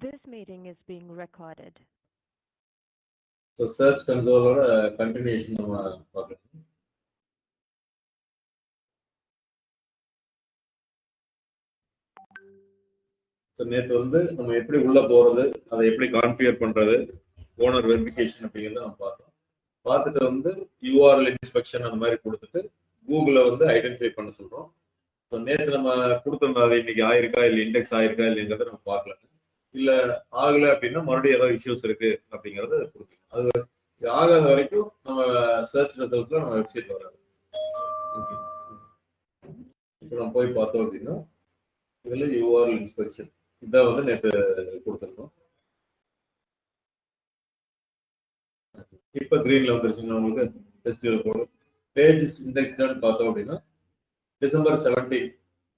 This meeting is being recorded. So search console or continuation நம்ம பார்க்கலாம். So நேற்று வந்து நம்ம எப்படி உள்ள போறது, அதை எப்படி கான்ஃபிகர் பண்றது, ஓனர் வெரிஃபிகேஷன் அப்படிங்கிறத நம்ம பார்த்தோம். பார்த்துட்டு வந்து யூஆர்எல் இன்ஸ்பெக்ஷன் அந்த மாதிரி கொடுத்துட்டு கூகுளை வந்து ஐடென்டிஃபை பண்ண சொல்றோம். ஸோ நேற்று நம்ம கொடுத்துருந்தா அது இன்னைக்கு ஆயிருக்கா இல்லை இண்டெக்ஸ் ஆயிருக்கா இல்லைங்கிறத நம்ம பார்க்கல. இல்லை ஆகலை அப்படின்னா மறுபடியும் ஏதாவது இஷ்யூஸ் இருக்கு அப்படிங்கிறத கொடுக்கணும். அது ஆகாத வரைக்கும் நம்ம சர்ச் ரிசல்ட்ல நம்ம வெப்சைட் வராது. இப்போ நம்ம போய் பார்த்தோம் அப்படின்னா இதுல யூஆர்எல் இன்ஸ்பெக்ஷன் இதான் வந்து நேற்று கொடுத்துருக்கோம். இப்போ கிரீன்ல வந்துருச்சுங்க உங்களுக்கு ஃபெஸ்டிவல் கோடு. பேஜ் இண்டெக்ஸ்டான்னு பார்த்தோம் அப்படின்னா December 17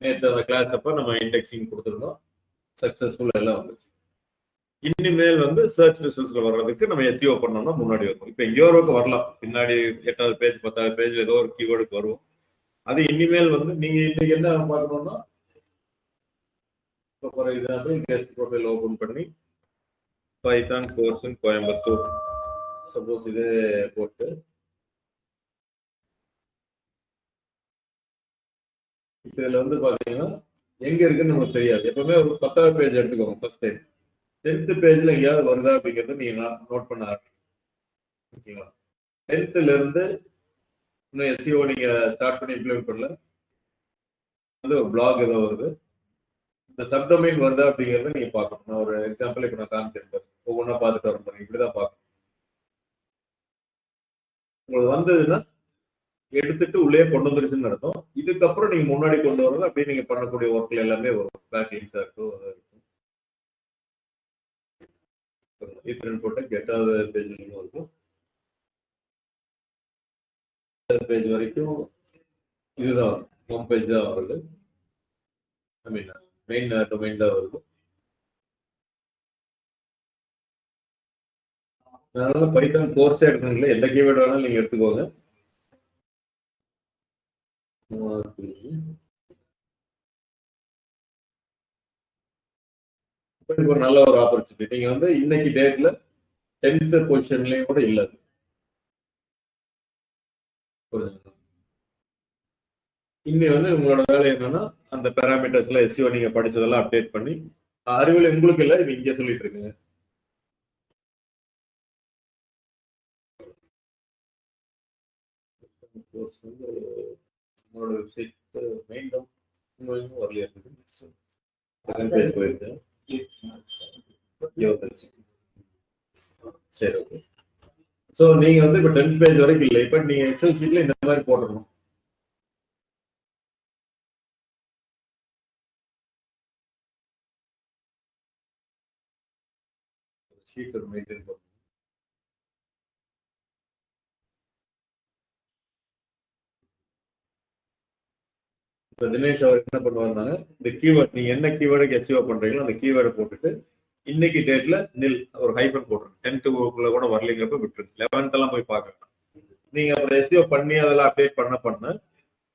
நேற்று அந்த கிளாஸ் அப்போ நம்ம இண்டெக்ஸிங் கொடுத்துருந்தோம். சக்ஸஸ்ஃபுல் எல்லாம் வந்துச்சு. இனிமேல் வந்து சர்ச் ரிசல்ட்ஸ்ல வர்றதுக்கு நம்ம எஸ்இஓ பண்ணோம்னா முன்னாடி வரும். இப்போ எங்கேயோ ஒருக்கு வரலாம், பின்னாடி 8வது பேஜ் 10வது பேஜ்ல ஏதோ ஒரு கீவேர்டுக்கு வருவோம். அது இனிமேல் வந்து நீங்க இன்னைக்கு என்ன பார்க்கணும்னா, for example guest profile open பண்ணி Python course in Coimbatore suppose இது போட்டு இப்போ இதுல வந்து பாத்தீங்கன்னா எங்க இருக்குன்னு நமக்கு தெரியாது. எப்பவுமே ஒரு 10வது பேஜ் எடுத்துக்கோங்க. ஃபர்ஸ்ட் டைம் 10th பேஜ்ல எங்கேயாவது வருதா அப்படிங்கிறத நீங்க நோட் பண்ண ஆரம்பிங்க. ஓகேங்களா? 10th இருந்து இன்னும் எஸ்இஓ நீங்க ஸ்டார்ட் பண்ணி இம்ப்ளிமெண்ட் பண்ணல, வந்து ஒரு பிளாக் ஏதோ வருது, இந்த சப்டொமைன் வருதா அப்படிங்கிறத நீங்க பார்க்கணும். நான் ஒரு எக்ஸாம்பிள் இப்போ நான் காமிச்சிருப்பேன், ஒவ்வொன்றா பார்த்துட்டு வர போறீங்க. இப்படிதான் பார்க்கணும். உங்களுக்கு வந்ததுன்னா எடுத்துட்டு உள்ளே கொண்டு வந்துருச்சுன்னு நடக்கும். இதுக்கப்புறம் நீங்க முன்னாடி கொண்டு வரது அப்படியே நீங்க பண்ணக்கூடிய ஒர்க்ல எல்லாமே வரும். பேக் லிங்க்ஸா இருக்கும், அதான் இருக்கும். இத்தனை போட்டு 8வது பேஜ் இருக்கும். பேஜ் வரைக்கும் இதுதான் ஹோம் பேஜ் தான் வருது. ஐ மீன் மெயின் டொமைன் தான் வருது. அதனால பைத்தான் கோர்ஸே எடுக்கணுங்களே, எந்த கீவேர்டு வேணாலும் நீங்க எடுத்துக்கோங்க. ஒரு நல்ல ஒரு ஆப்பர்ச்சுனிட்டி. நீங்க வந்து இன்னைக்கு டேட்ல 10th பொசிஷன்லயும் கூட இல்ல. இன்னி வந்து உங்களோட வேலை என்னன்னா அந்த பேராமீட்டர்ஸ்ல எஸ்இஓ நீங்க படிச்சதெல்லாம் அப்டேட் பண்ணி, அறிவியல் உங்களுக்கு இல்ல, இது இங்க சொல்லிட்டு இருக்குங்க. உங்களோட வெப்சைட் மெயின் வரலையா இருக்கு. செகண்ட் பேஜ் போயிருக்கு. சரி, ஓகே. ஸோ நீங்க வந்து இப்போ 10th பேஜ் வரைக்கும் இல்லை. இப்போ நீங்க எக்ஸல் ஷீட்ல இந்த மாதிரி போட்டுருக்கணும். ஷீட் ஒரு மெயின்டைன் பண்ணணும். இப்போ தினேஷ் அவர் என்ன பண்ணுவாருனாங்க, இந்த கீவேர்ட் நீங்க என்ன கீவேர்டுக்கு எஸ்இஓ பண்றீங்களோ அந்த கீவேர்டை போட்டுட்டு இன்னைக்கு டேட்ல நில் ஒரு ஹைஃபன் போட்டுருங்க. 10th கூட வரலைங்கிறப்ப விட்டுருங்க. 11th எல்லாம் போய் பார்க்கலாம். நீங்க அப்புறம் எஸ்இஓ பண்ணி அதெல்லாம் அப்டேட் பண்ண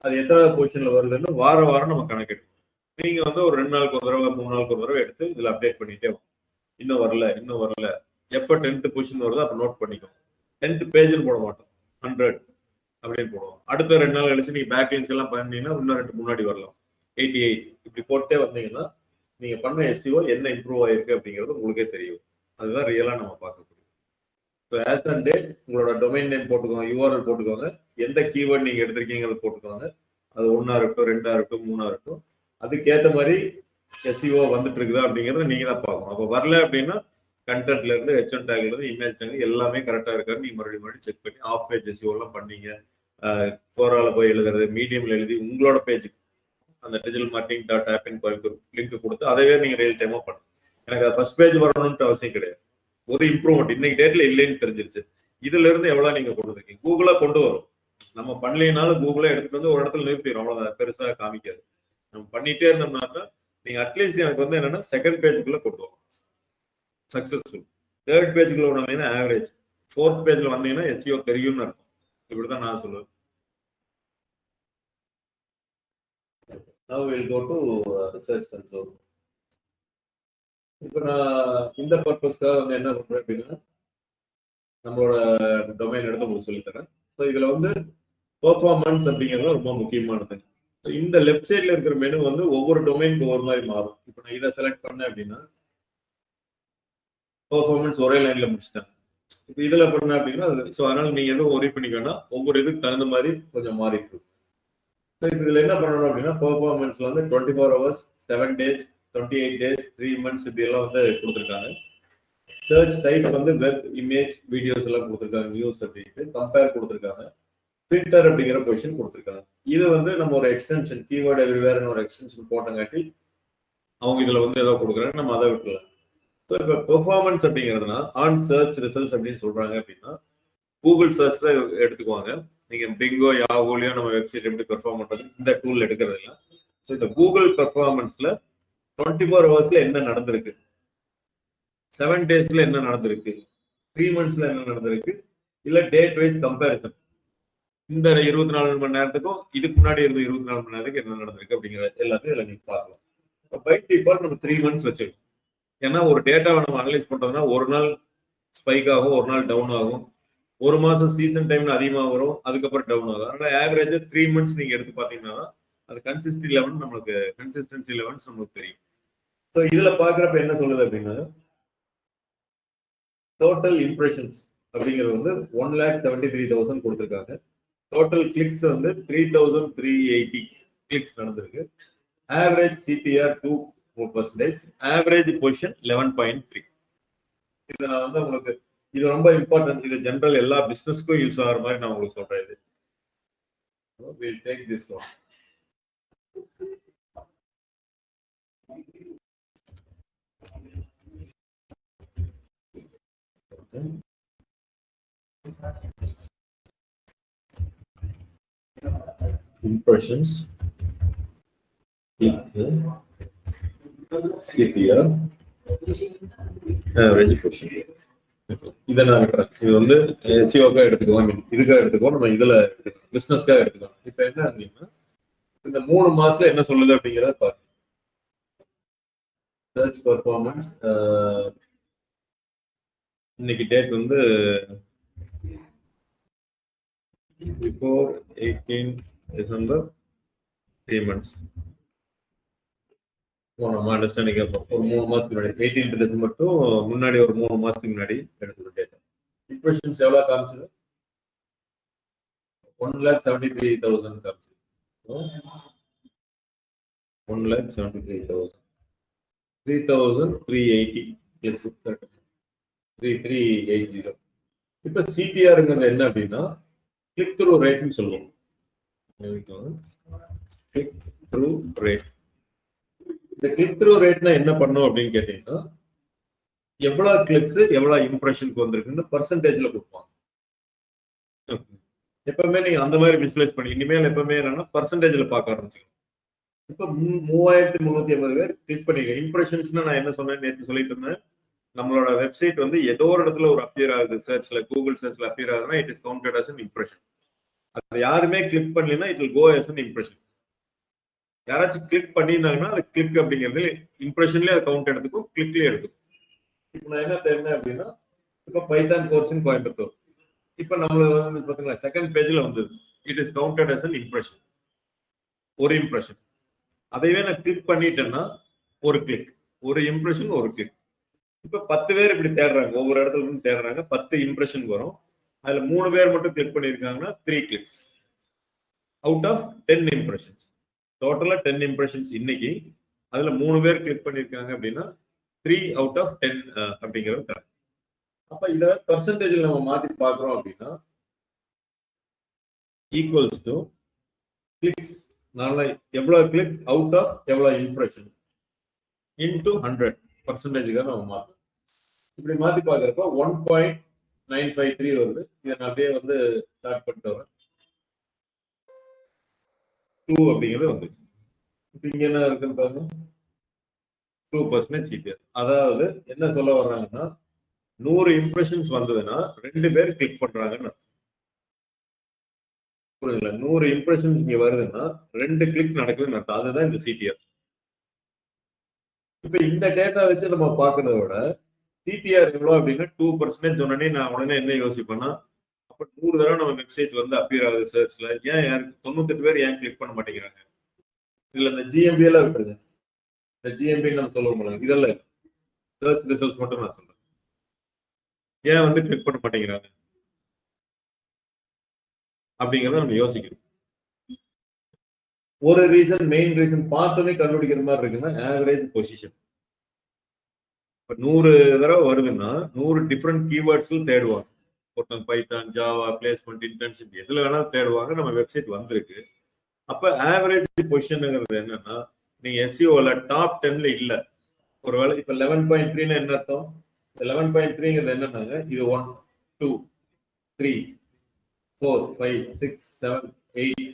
அது எத்தனை பொசிஷன்ல வருதுன்னு வாரம் நம்ம கணக்கெடுக்கணும். நீங்க வந்து ஒரு 2 நாளுக்கு ஒரு தடவை 3 நாளுக்கு ஒரு தடவை எடுத்து இதுல அப்டேட் பண்ணிட்டே வரும். இன்னும் வரல எப்ப 10th பொசிஷன் வருதோ அப்ப நோட் பண்ணிக்கணும். 10th பேஜ்னு போட மாட்டோம், 100 அப்படின்னு போடுவோம். அடுத்த 2 நாள் கழிச்சு நீங்க பேக் லிங்க்ஸ் எல்லாம் பண்ணீங்கன்னா இன்னும் 2 முன்னாடி வரலாம். 88 இப்படி போட்டே வந்தீங்கன்னா நீங்க பண்ண எஸ்இஓ என்ன இம்ப்ரூவ் ஆயிருக்கு அப்படிங்கிறது உங்களுக்கே தெரியும். அதுதான் ரியலா நம்ம பார்க்கக்கூடிய. ஸோ ஆஸ் அண்ட் டேட் உங்களோட டொமைன் நேம் போட்டுக்கோங்க, யூஆர்எல் போட்டுக்கோங்க, எந்த கீவேர்ட் நீங்க எடுத்திருக்கீங்கிறது போட்டுக்கோங்க. அது 1ஆ இருக்கட்டும், 2ஆ இருக்கட்டும், 3ஆ இருக்கட்டும், அதுக்கேற்ற மாதிரி எஸ்இஓ வந்துட்டு இருக்குதா அப்படிங்கிறத நீங்க தான் பார்க்கணும். அப்போ வரல அப்படின்னா கண்டென்ட்ல இருந்து H1 டேக்ல இருந்து இமேஜ் டேக் எல்லாமே கரெக்டா இருக்கான்னு நீங்க மறுபடியும் செக் பண்ணி ஆஃப் பேஜ் எஸ்இஓ எல்லாம் பண்ணீங்க. கோரால போய் எழுதுறது, மீடியம்ல எழுதி உங்களோட பேஜுக்கு அந்த டிஜிட்டல் மார்க்கெட்டிங் டாட் ஆப் இன் கோயம்புத்தூர் லிங்க் கொடுத்து அதவே நீங்க ரியல் டைமா பண்ணணும். எனக்கு அது ஃபர்ஸ்ட் பேஜ் வரணும்னு அவசியம் கிடையாது. ஒரு இம்ப்ரூவ்மெண்ட் இன்னைக்கு டேட்ல இல்லைன்னு தெரிஞ்சிருச்சு. இதுல இருந்து எவ்வளவு நீங்க கொண்டு வந்திருக்கீங்க, கூகுளா கொண்டு வரும். நம்ம பண்ணலைனாலும் கூகுளே எடுத்துட்டு வந்து ஒரு இடத்துல நிறுத்திடும். அவ்வளவுதான், பெருசா காமிக்காது. நம்ம பண்ணிட்டே இருந்தோம்னாக்கா நீங்க அட்லீஸ்ட் எனக்கு வந்து என்னன்னா செகண்ட் பேஜுக்குள்ள கொண்டு வரும் சக்சஸ்ஃபுல். 3rd பேஜுக்குள்ள வந்தீங்கன்னா ஆவரேஜ், 4th பேஜ்ல வந்தீங்கன்னா எஸ்இஓ தெரியும்னு அர்த்தம். இப்படிதான் நான் சொல்லுவேன். Now we'll go to search console. இப்போ நான் இந்த பர்பஸ்க்காக வந்து என்ன பண்றேன் அப்படின்னா நம்மளோட டொமைன் எடுத்து உங்களுக்கு சொல்லித்தரேன். ஸோ இதுல வந்து பெர்ஃபார்மன்ஸ் அப்படிங்கிறது ரொம்ப முக்கியமானது. ஸோ இந்த லெஃப்ட் சைட்ல இருக்கிற மெனு வந்து ஒவ்வொரு டொமைனுக்கு ஒவ்வொரு மாதிரி மாறும். இப்போ நான் இதை செலக்ட் பண்ணேன் அப்படின்னா பெர்ஃபார்மன்ஸ் ஒரே லைன்ல முடிச்சிட்டேன். இப்போ இதுல பண்ணேன் அப்படின்னா ஸோ அதனால நீங்க எதுவும் ஒரே பண்ணிக்கோன்னா ஒவ்வொரு இதுக்கு தகுந்த மாதிரி கொஞ்சம் மாறிட்டு இருக்கும். ஸோ இதுல என்ன பண்ணணும் அப்படின்னா பெர்ஃபார்மன்ஸ்ல வந்து 24 hours 7 days 28 days 3 months இப்படி எல்லாம் வந்து கொடுத்துருக்காங்க. சர்ச் டைப் வந்து வெப் இமேஜ் வீடியோஸ் எல்லாம் கொடுத்துருக்காங்க. நியூஸ் அப்படின்ட்டு கம்பேர் கொடுத்துருக்காங்க. ஃபில்டர் அப்படிங்கிற பொசிஷன் கொடுத்துருக்காங்க. இது வந்து நம்ம ஒரு எக்ஸ்டென்ஷன் கீவேர்ட் எவ்ரிவேர்னு ஒரு எக்ஸ்டென்ஷன் போட்டங்காட்டி அவங்க இதுல வந்து ஏதோ கொடுக்குறாங்க, நம்ம அதை விட்டுலாம். ஸோ இப்போ பெர்ஃபார்மன்ஸ் அப்படிங்கிறதுனா ஆன் சர்ச் ரிசல்ட்ஸ் அப்படின்னு சொல்றாங்க அப்படின்னா கூகுள் சர்ச் தான் எடுத்துக்குவாங்க. நீங்க பிங்கோ யாகோலியோ நம்ம வெப்சைட் எப்படி பெர்ஃபார்ம் பண்றது இந்த டூல் எடுக்கிறது இல்லை. ஸோ இந்த கூகுள் பெர்ஃபார்மன்ஸ்ல 24 hours என்ன நடந்திருக்கு, 7 daysல என்ன நடந்திருக்கு, 3 monthsல என்ன நடந்திருக்கு, இல்ல டேட் வைஸ் கம்பேரிசன் இந்த 24 மணி நேரத்துக்கும் இதுக்கு முன்னாடி இருந்த 24 மணி நேரத்துக்கு என்ன நடந்திருக்கு அப்படிங்கிற எல்லாத்தையும் இதுல நீங்க பார்க்கலாம். பை டிஃபால்ட் நம்ம 3 months வச்சிருக்கோம். ஏன்னா ஒரு டேட்டாவை நம்ம அனலைஸ் பண்றதுன்னா ஒரு நாள் ஸ்பைக் ஆகும், ஒரு நாள் டவுன் ஆகும், ஒரு மாசம் சீசன் டைம்ல அதிகமாக வரும், அதுக்கப்புறம் டவுன் ஆகும். அதனால ஆவரேஜா 3 months நீங்க எடுத்து பாத்தீங்கன்னா அது கன்சிஸ்டன்சி லெவல்ஸ் நம்மளுக்கு தெரியும். ஸோ இதுல பாக்குறப்ப என்ன சொல்லுது அப்படின்னா டோட்டல் இம்ப்ரெஷன்ஸ் அப்படிங்கிறது வந்து 1,73,000 கொடுத்துருக்காங்க. டோட்டல் கிளிக்ஸ் வந்து 3,380 கிளிக்ஸ் நடந்திருக்கு. Average CTR 2%, average position 11.3. இது நான் வந்து உங்களுக்கு இது ரொம்ப இம்பார்ட்டன்ட். இது ஜெனரல் எல்லா பிசினஸ்க்கும் யூஸ் ஆகிற மாதிரி நான் உங்களுக்கு சொல்றேன். இது we'll take this one. Impressions, CPR, average position. இதை நான் விட்டுறேன். இது வந்து SEOக்காக எடுத்துக்குவோம், இதுக்காக எடுத்துக்குவோம், நம்ம இதுல பிசினஸ்க்காக எடுத்துக்கலாம். இப்ப என்ன அப்படின்னா இந்த 3 மாசத்துல என்ன சொல்லுது அப்படிங்கிறத பாருங்க. சர்ச் பெர்ஃபார்மன்ஸ் இன்னைக்கு டேட் வந்து before 18 December 3 months. நம்ம அண்டர்ஸ்டாண்டிங் ஒரு 3 மாசத்துக்கு முன்னாடி 18 December டு முன்னாடி ஒரு 3 மாசத்துக்கு முன்னாடி எடுத்துக்கிற டேட்டா. இம்ப்ரெஷன்ஸ் எவ்வளவு காமிச்சது? 1,73,000 காமிச்சது. 1,73,000 3,380 கிளிக்ஸ் 3,380. இப்ப சிபிஆர்ங்கிறது என்ன அப்படின்னா கிளிக் த்ரூ ரேட்னு சொல்லுவோம். Click through rate. இந்த கிளிக் த்ரூ ரேட்னா என்ன பண்ணும் அப்படின்னு கேட்டீங்கன்னா எவ்வளவு கிளிக்ஸ் எவ்வளவு இம்ப்ரெஷனுக்கு வந்திருக்குன்னு பர்சன்டேஜ்ல கொடுப்பாங்க. எப்பவுமே நீங்க அந்த மாதிரி விசுவலைஸ் பண்ணி இனிமேல் எப்பவுமே என்னன்னா பர்சன்டேஜ்ல பார்க்க ஆரம்பிச்சுக்கணும். இப்ப 3,380 பேர் கிளிக் பண்ணிக்க. இம்ப்ரெஷன்ஸ்னா நான் என்ன சொன்னேன் நேற்று சொல்லிட்டு இருந்தேன். நம்மளோட வெப்சைட் வந்து ஏதோ ஒரு இடத்துல ஒரு அப்பியர் ஆகுது, சர்ச்ல கூகுள் சர்ச்ல அப்பியர் ஆகுதுன்னா it is counted as an impression. அது யாருமே கிளிக் பண்ணலன்னா it will go as an impression. யாராச்சும் கிளிக் பண்ணியிருந்தாங்கன்னா அது கிளிக் அப்படிங்கிறது இம்ப்ரெஷன்லேயே அது கவுண்ட் எடுத்துக்கும், கிளிக்லேயே எடுத்துக்கும். இப்போ நான் என்ன தெரிஞ்சேன் அப்படின்னா இப்போ பைத்தான் கோர்ஸ் இன் கோயம்புத்தூர் இப்போ நம்மளுக்கு வந்து பார்த்தீங்களா செகண்ட் பேஜ்ல வந்தது it is counted as an impression, ஒரு இம்ப்ரெஷன். அதையே நான் கிளிக் பண்ணிட்டேன்னா ஒரு கிளிக், ஒரு இம்ப்ரெஷன் ஒரு கிளிக். இப்ப 10 பேர் இப்படி தேடுறாங்க, ஒவ்வொரு இடத்துல இருந்து தேடுறாங்க, 10 இம்ப்ரெஷன் வரும். அதுல 3 பேர் மட்டும் கிளிக் பண்ணிருக்காங்கன்னா 3 கிளிக்ஸ் அவுட் ஆஃப் 10 இம்ப்ரெஷன்ஸ். டோட்டலா 10 இம்ப்ரெஷன்ஸ் இன்னைக்கு, அதுல 3 பேர் கிளிக் பண்ணிருக்காங்க அப்படின்னா 3 அவுட் ஆஃப் 10 அப்படிங்கிறது கரெக்ட். அப்ப இத பர்சன்டேஜ்ல நம்ம மாத்தி பாக்குறோம் அப்படின்னா ஈக்குவல்ஸ் டு கிளிக்ஸ், எவ்வளவு கிளிக் அவுட் ஆஃப் எவ்வளவு இம்ப்ரெஷன் இன்டு 100% நம்ம மாற்றோம். இப்படி மாத்தி பாக்குறப்ப 1.953 வருது. இதை நான் அப்படியே வந்து ஸ்டார்ட் பண்ணிட்டு வரேன். 2 அப்படிங்கிறது வந்து இப்ப இங்க என்ன இருக்குன்னு பாருங்க 2% சிபிஆர். அதாவது என்ன சொல்ல வர்றாங்கன்னா 100 இம்ப்ரெஷன்ஸ் வந்ததுன்னா 2 பேர் கிளிக் பண்றாங்கன்னு புரியுதுங்களா? 100 இம்ப்ரெஷன்ஸ் இங்க வருதுன்னா 2 கிளிக் நடக்குதுன்னு அர்த்தம். அதுதான் இந்த சிடிஆர். இப்ப இந்த டேட்டா வச்சு நம்ம பாக்குறத விட சிடிஆர் எவ்வளவு அப்படின்னா 2% சொன்னே நான் உடனே என்ன யோசிப்பேன்னா, அப்ப 100 தடவை நம்ம வெப்சைட் வந்து அப்பியர் ஆகுது சர்ச்ல, ஏன் யாருக்கு 98 பேர் ஏன் கிளிக் பண்ண மாட்டேங்கிறாங்க? இதுல இந்த ஜிஎம்பி எல்லாம் விட்டுருங்க, இந்த ஜிஎம்பி நம்ம சொல்லுவோம், இதெல்லாம் சர்ச் ரிசல்ட்ஸ் மட்டும் நான் சொல்றேன். ஏன் வந்து கிளிக் பண்ண மாட்டேங்கிறாங்க அப்படிங்கறத நம்ம யோசிக்கணும். ஒரு ரீசன், மெயின் ரீசன் பார்த்தோன்னே கண்டுபிடிக்கிற மாதிரி இருக்குன்னா ஆவரேஜ் பொசிஷன். இப்போ 100 தடவை வருதுன்னா 100 டிஃப்ரெண்ட் கீவேர்ட்ஸில் தேடுவாங்க. ஒருத்தன் பைத்தான், ஜாவா, பிளேஸ்மெண்ட், இன்டர்ன்ஷிப் எதுல வேணாலும் தேடுவாங்க. நம்ம வெப்சைட் வந்திருக்கு. அப்ப ஆவரேஜ் பொசிஷனுங்கிறது என்னன்னா, நீங்க எஸ்இஓல டாப் 10ல இல்ல, ஒருவேளை இப்ப 11.3 என்ன அர்த்தம்? 11.3ங்கிறது என்னன்னாங்க, இது 1 2 3 4 5 6 7 8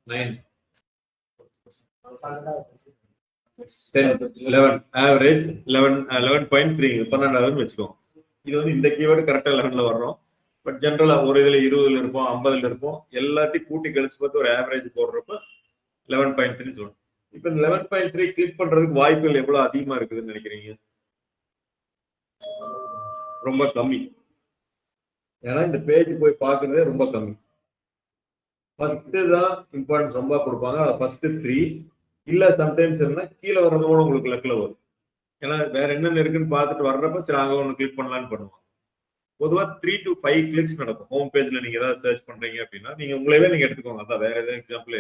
9 10 11 ஆவரேஜ் 11.3 12வது வச்சுக்கோங்க. இது வந்து இந்த கீவேர்டு கரெக்டா 11ல வர்றோம். பட் ஜென்ரலா ஒரு இதுல 20ல இருப்போம், 50ல இருப்போம், எல்லாத்தையும் கூட்டி கழிச்சு பார்த்து ஒரு ஆவரேஜ் போடுறப்ப 11.3 சொல்லணும். இப்ப இந்த 11.3 கிளிக் பண்றதுக்கு வாய்ப்புகள் எவ்வளவு அதிகமா இருக்குதுன்னு நினைக்கிறீங்க? ரொம்ப கம்மி. ஏன்னா இந்த பேஜ் போய் பார்க்கறதே ரொம்ப கம்மி. ஃபர்ஸ்ட் தான் இம்பார்ட்டன்ஸ் ரொம்ப கொடுப்பாங்க. அது ஃபர்ஸ்ட் 3 இல்ல சம்டைம்ஸ் என்ன கீழே வர்றது கூட உங்களுக்கு லக்ல வரும். ஏன்னா வேற என்னென்ன இருக்குன்னு பார்த்துட்டு வர்றப்ப சரி அங்க ஒன்று கிளிக் பண்ணலான்னு பண்ணுவாங்க. பொதுவாக 3 to 5 கிளிக்ஸ் நடக்கும். ஹோம் பேஜ்ல நீங்க ஏதாவது சர்ச் பண்றீங்க அப்படின்னா நீங்க உங்களவே நீங்க எடுத்துக்கோங்க. அதான் வேற எதாவது எக்ஸாம்பிள்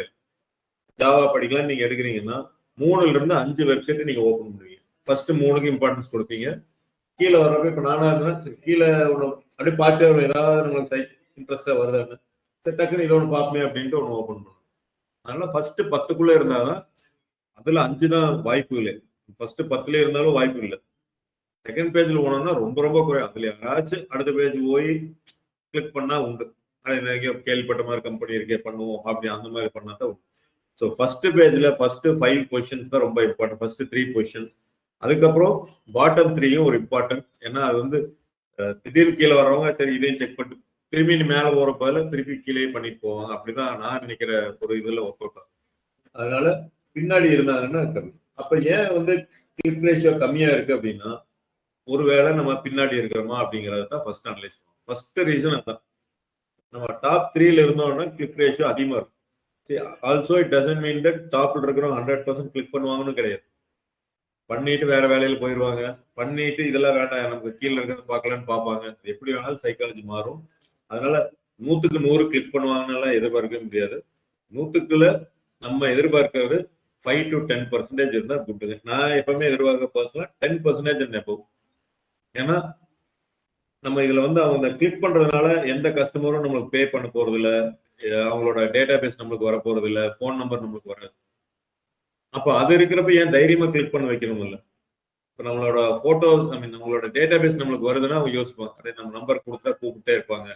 ஜாவா படிக்கலாம் நீங்க எடுக்கிறீங்கன்னா 3ல இருந்து 5 வெப்சைட் நீங்க ஓபன் பண்ணுவீங்க. ஃபர்ஸ்ட் 3க்கு இம்பார்ட்டன்ஸ் கொடுப்பீங்க. கீழே வர்றப்ப இப்ப நானா இருந்தேன்னா கீழே ஒன்று அப்படியே பார்த்து வரும், ஏதாவது நம்மளுக்கு சைட் இன்ட்ரெஸ்டா வருதுன்னு சரி டக்குன்னு இது ஒன்று பார்ப்போமே அப்படின்ட்டு ஒன்று ஓப்பன் பண்ணுவோம். அதனால ஃபர்ஸ்ட் 10க்குள்ள இருந்தாதான் அதுல 5 தான் வாய்ப்பு இல்லை. ஃபர்ஸ்ட் 10ல இருந்தாலும் வாய்ப்பு இல்லை. செகண்ட் பேஜ்ல போனோம்னா ரொம்ப ரொம்ப குறையும். அதுல யாராச்சும் அடுத்த பேஜ் போய் கிளிக் பண்ணா உண்டு. கேள்விப்பட்ட மாதிரி கம்பெனி இருக்கே பண்ணுவோம் அப்படி அந்த மாதிரி பண்ணா தான் உண்டு. ஸோ ஃபர்ஸ்ட் பேஜ்ல ஃபர்ஸ்ட் 5 பொசிஷன்ஸ் தான் ரொம்ப இம்பார்ட்டன்ட். ஃபர்ஸ்ட் 3 பொசிஷன்ஸ், அதுக்கப்புறம் பாட்டம் 3யும் ஒரு இம்பார்ட்டன்ட். ஏன்னா அது வந்து திடீர்னு கீழே வர்றவங்க சரி இதையும் செக் பண்ணிட்டு திரும்பி மேல போற பதில திருப்பி கீழே பண்ணிட்டு போவாங்க. அப்படிதான் நான் நினைக்கிற ஒரு இதுல ஒர்க் அவுட் ஆகும். அதனால பின்னாடி இருந்தாங்கன்னா கம்மி. அப்ப ஏன் வந்து கிளிக் ரேஷியோ கம்மியா இருக்கு அப்படின்னா, ஒருவேளை நம்ம பின்னாடி இருக்கிறோமா அப்படிங்கறத தான் ஃபர்ஸ்ட் அனலைஸ் பண்ணுவோம். ஃபர்ஸ்ட் ரீசன் அதான். நம்ம டாப் 3ல இருந்தோம்னா கிளிக் ரேஷியோ அதிகமா இருக்கும். Also it doesn't mean that டாப்ல இருக்கிறவங்க 100% கிளிக் பண்ணுவாங்கன்னு கிடையாது. பண்ணிட்டு வேற வேலையில போயிடுவாங்க. பண்ணிட்டு இதெல்லாம் வேண்டாம் நமக்கு கீழே இருக்கிறது பார்க்கலான்னு பார்ப்பாங்க. எப்படி வேணாலும் சைக்காலஜி மாறும். அதனால 100க்கு 100 கிளிக் பண்ணுவாங்கன்னு எதிர்பார்க்க முடியாது. 100க்குள்ள நம்ம எதிர்பார்க்கிறது 5 to 10% இருந்தா குட்டுங்க. நான் எப்பவுமே எதிர்பார்க்க பர்சனலா 10% எப்போ. ஏன்னா நம்ம இதுல வந்து அவங்க கிளிக் பண்றதுனால எந்த கஸ்டமரும் நம்மளுக்கு பே பண்ண போறது இல்ல, அவங்களோட டேட்டா பேஸ் நம்மளுக்கு வர போறது இல்ல, போன் நம்பர் நம்மளுக்கு வராது. அப்ப அது இருக்கிறப்ப ஏன் தைரியமா கிளிக் பண்ண வைக்கணும் இல்ல? இப்ப நம்மளோட போட்டோஸ் நம்மளோட டேட்டா பேஸ் நம்மளுக்கு வருதுன்னா அவங்க யோசிப்பாங்க, அதே நம்ம நம்பர் கொடுத்தா கூப்பிட்டே இருப்பாங்க,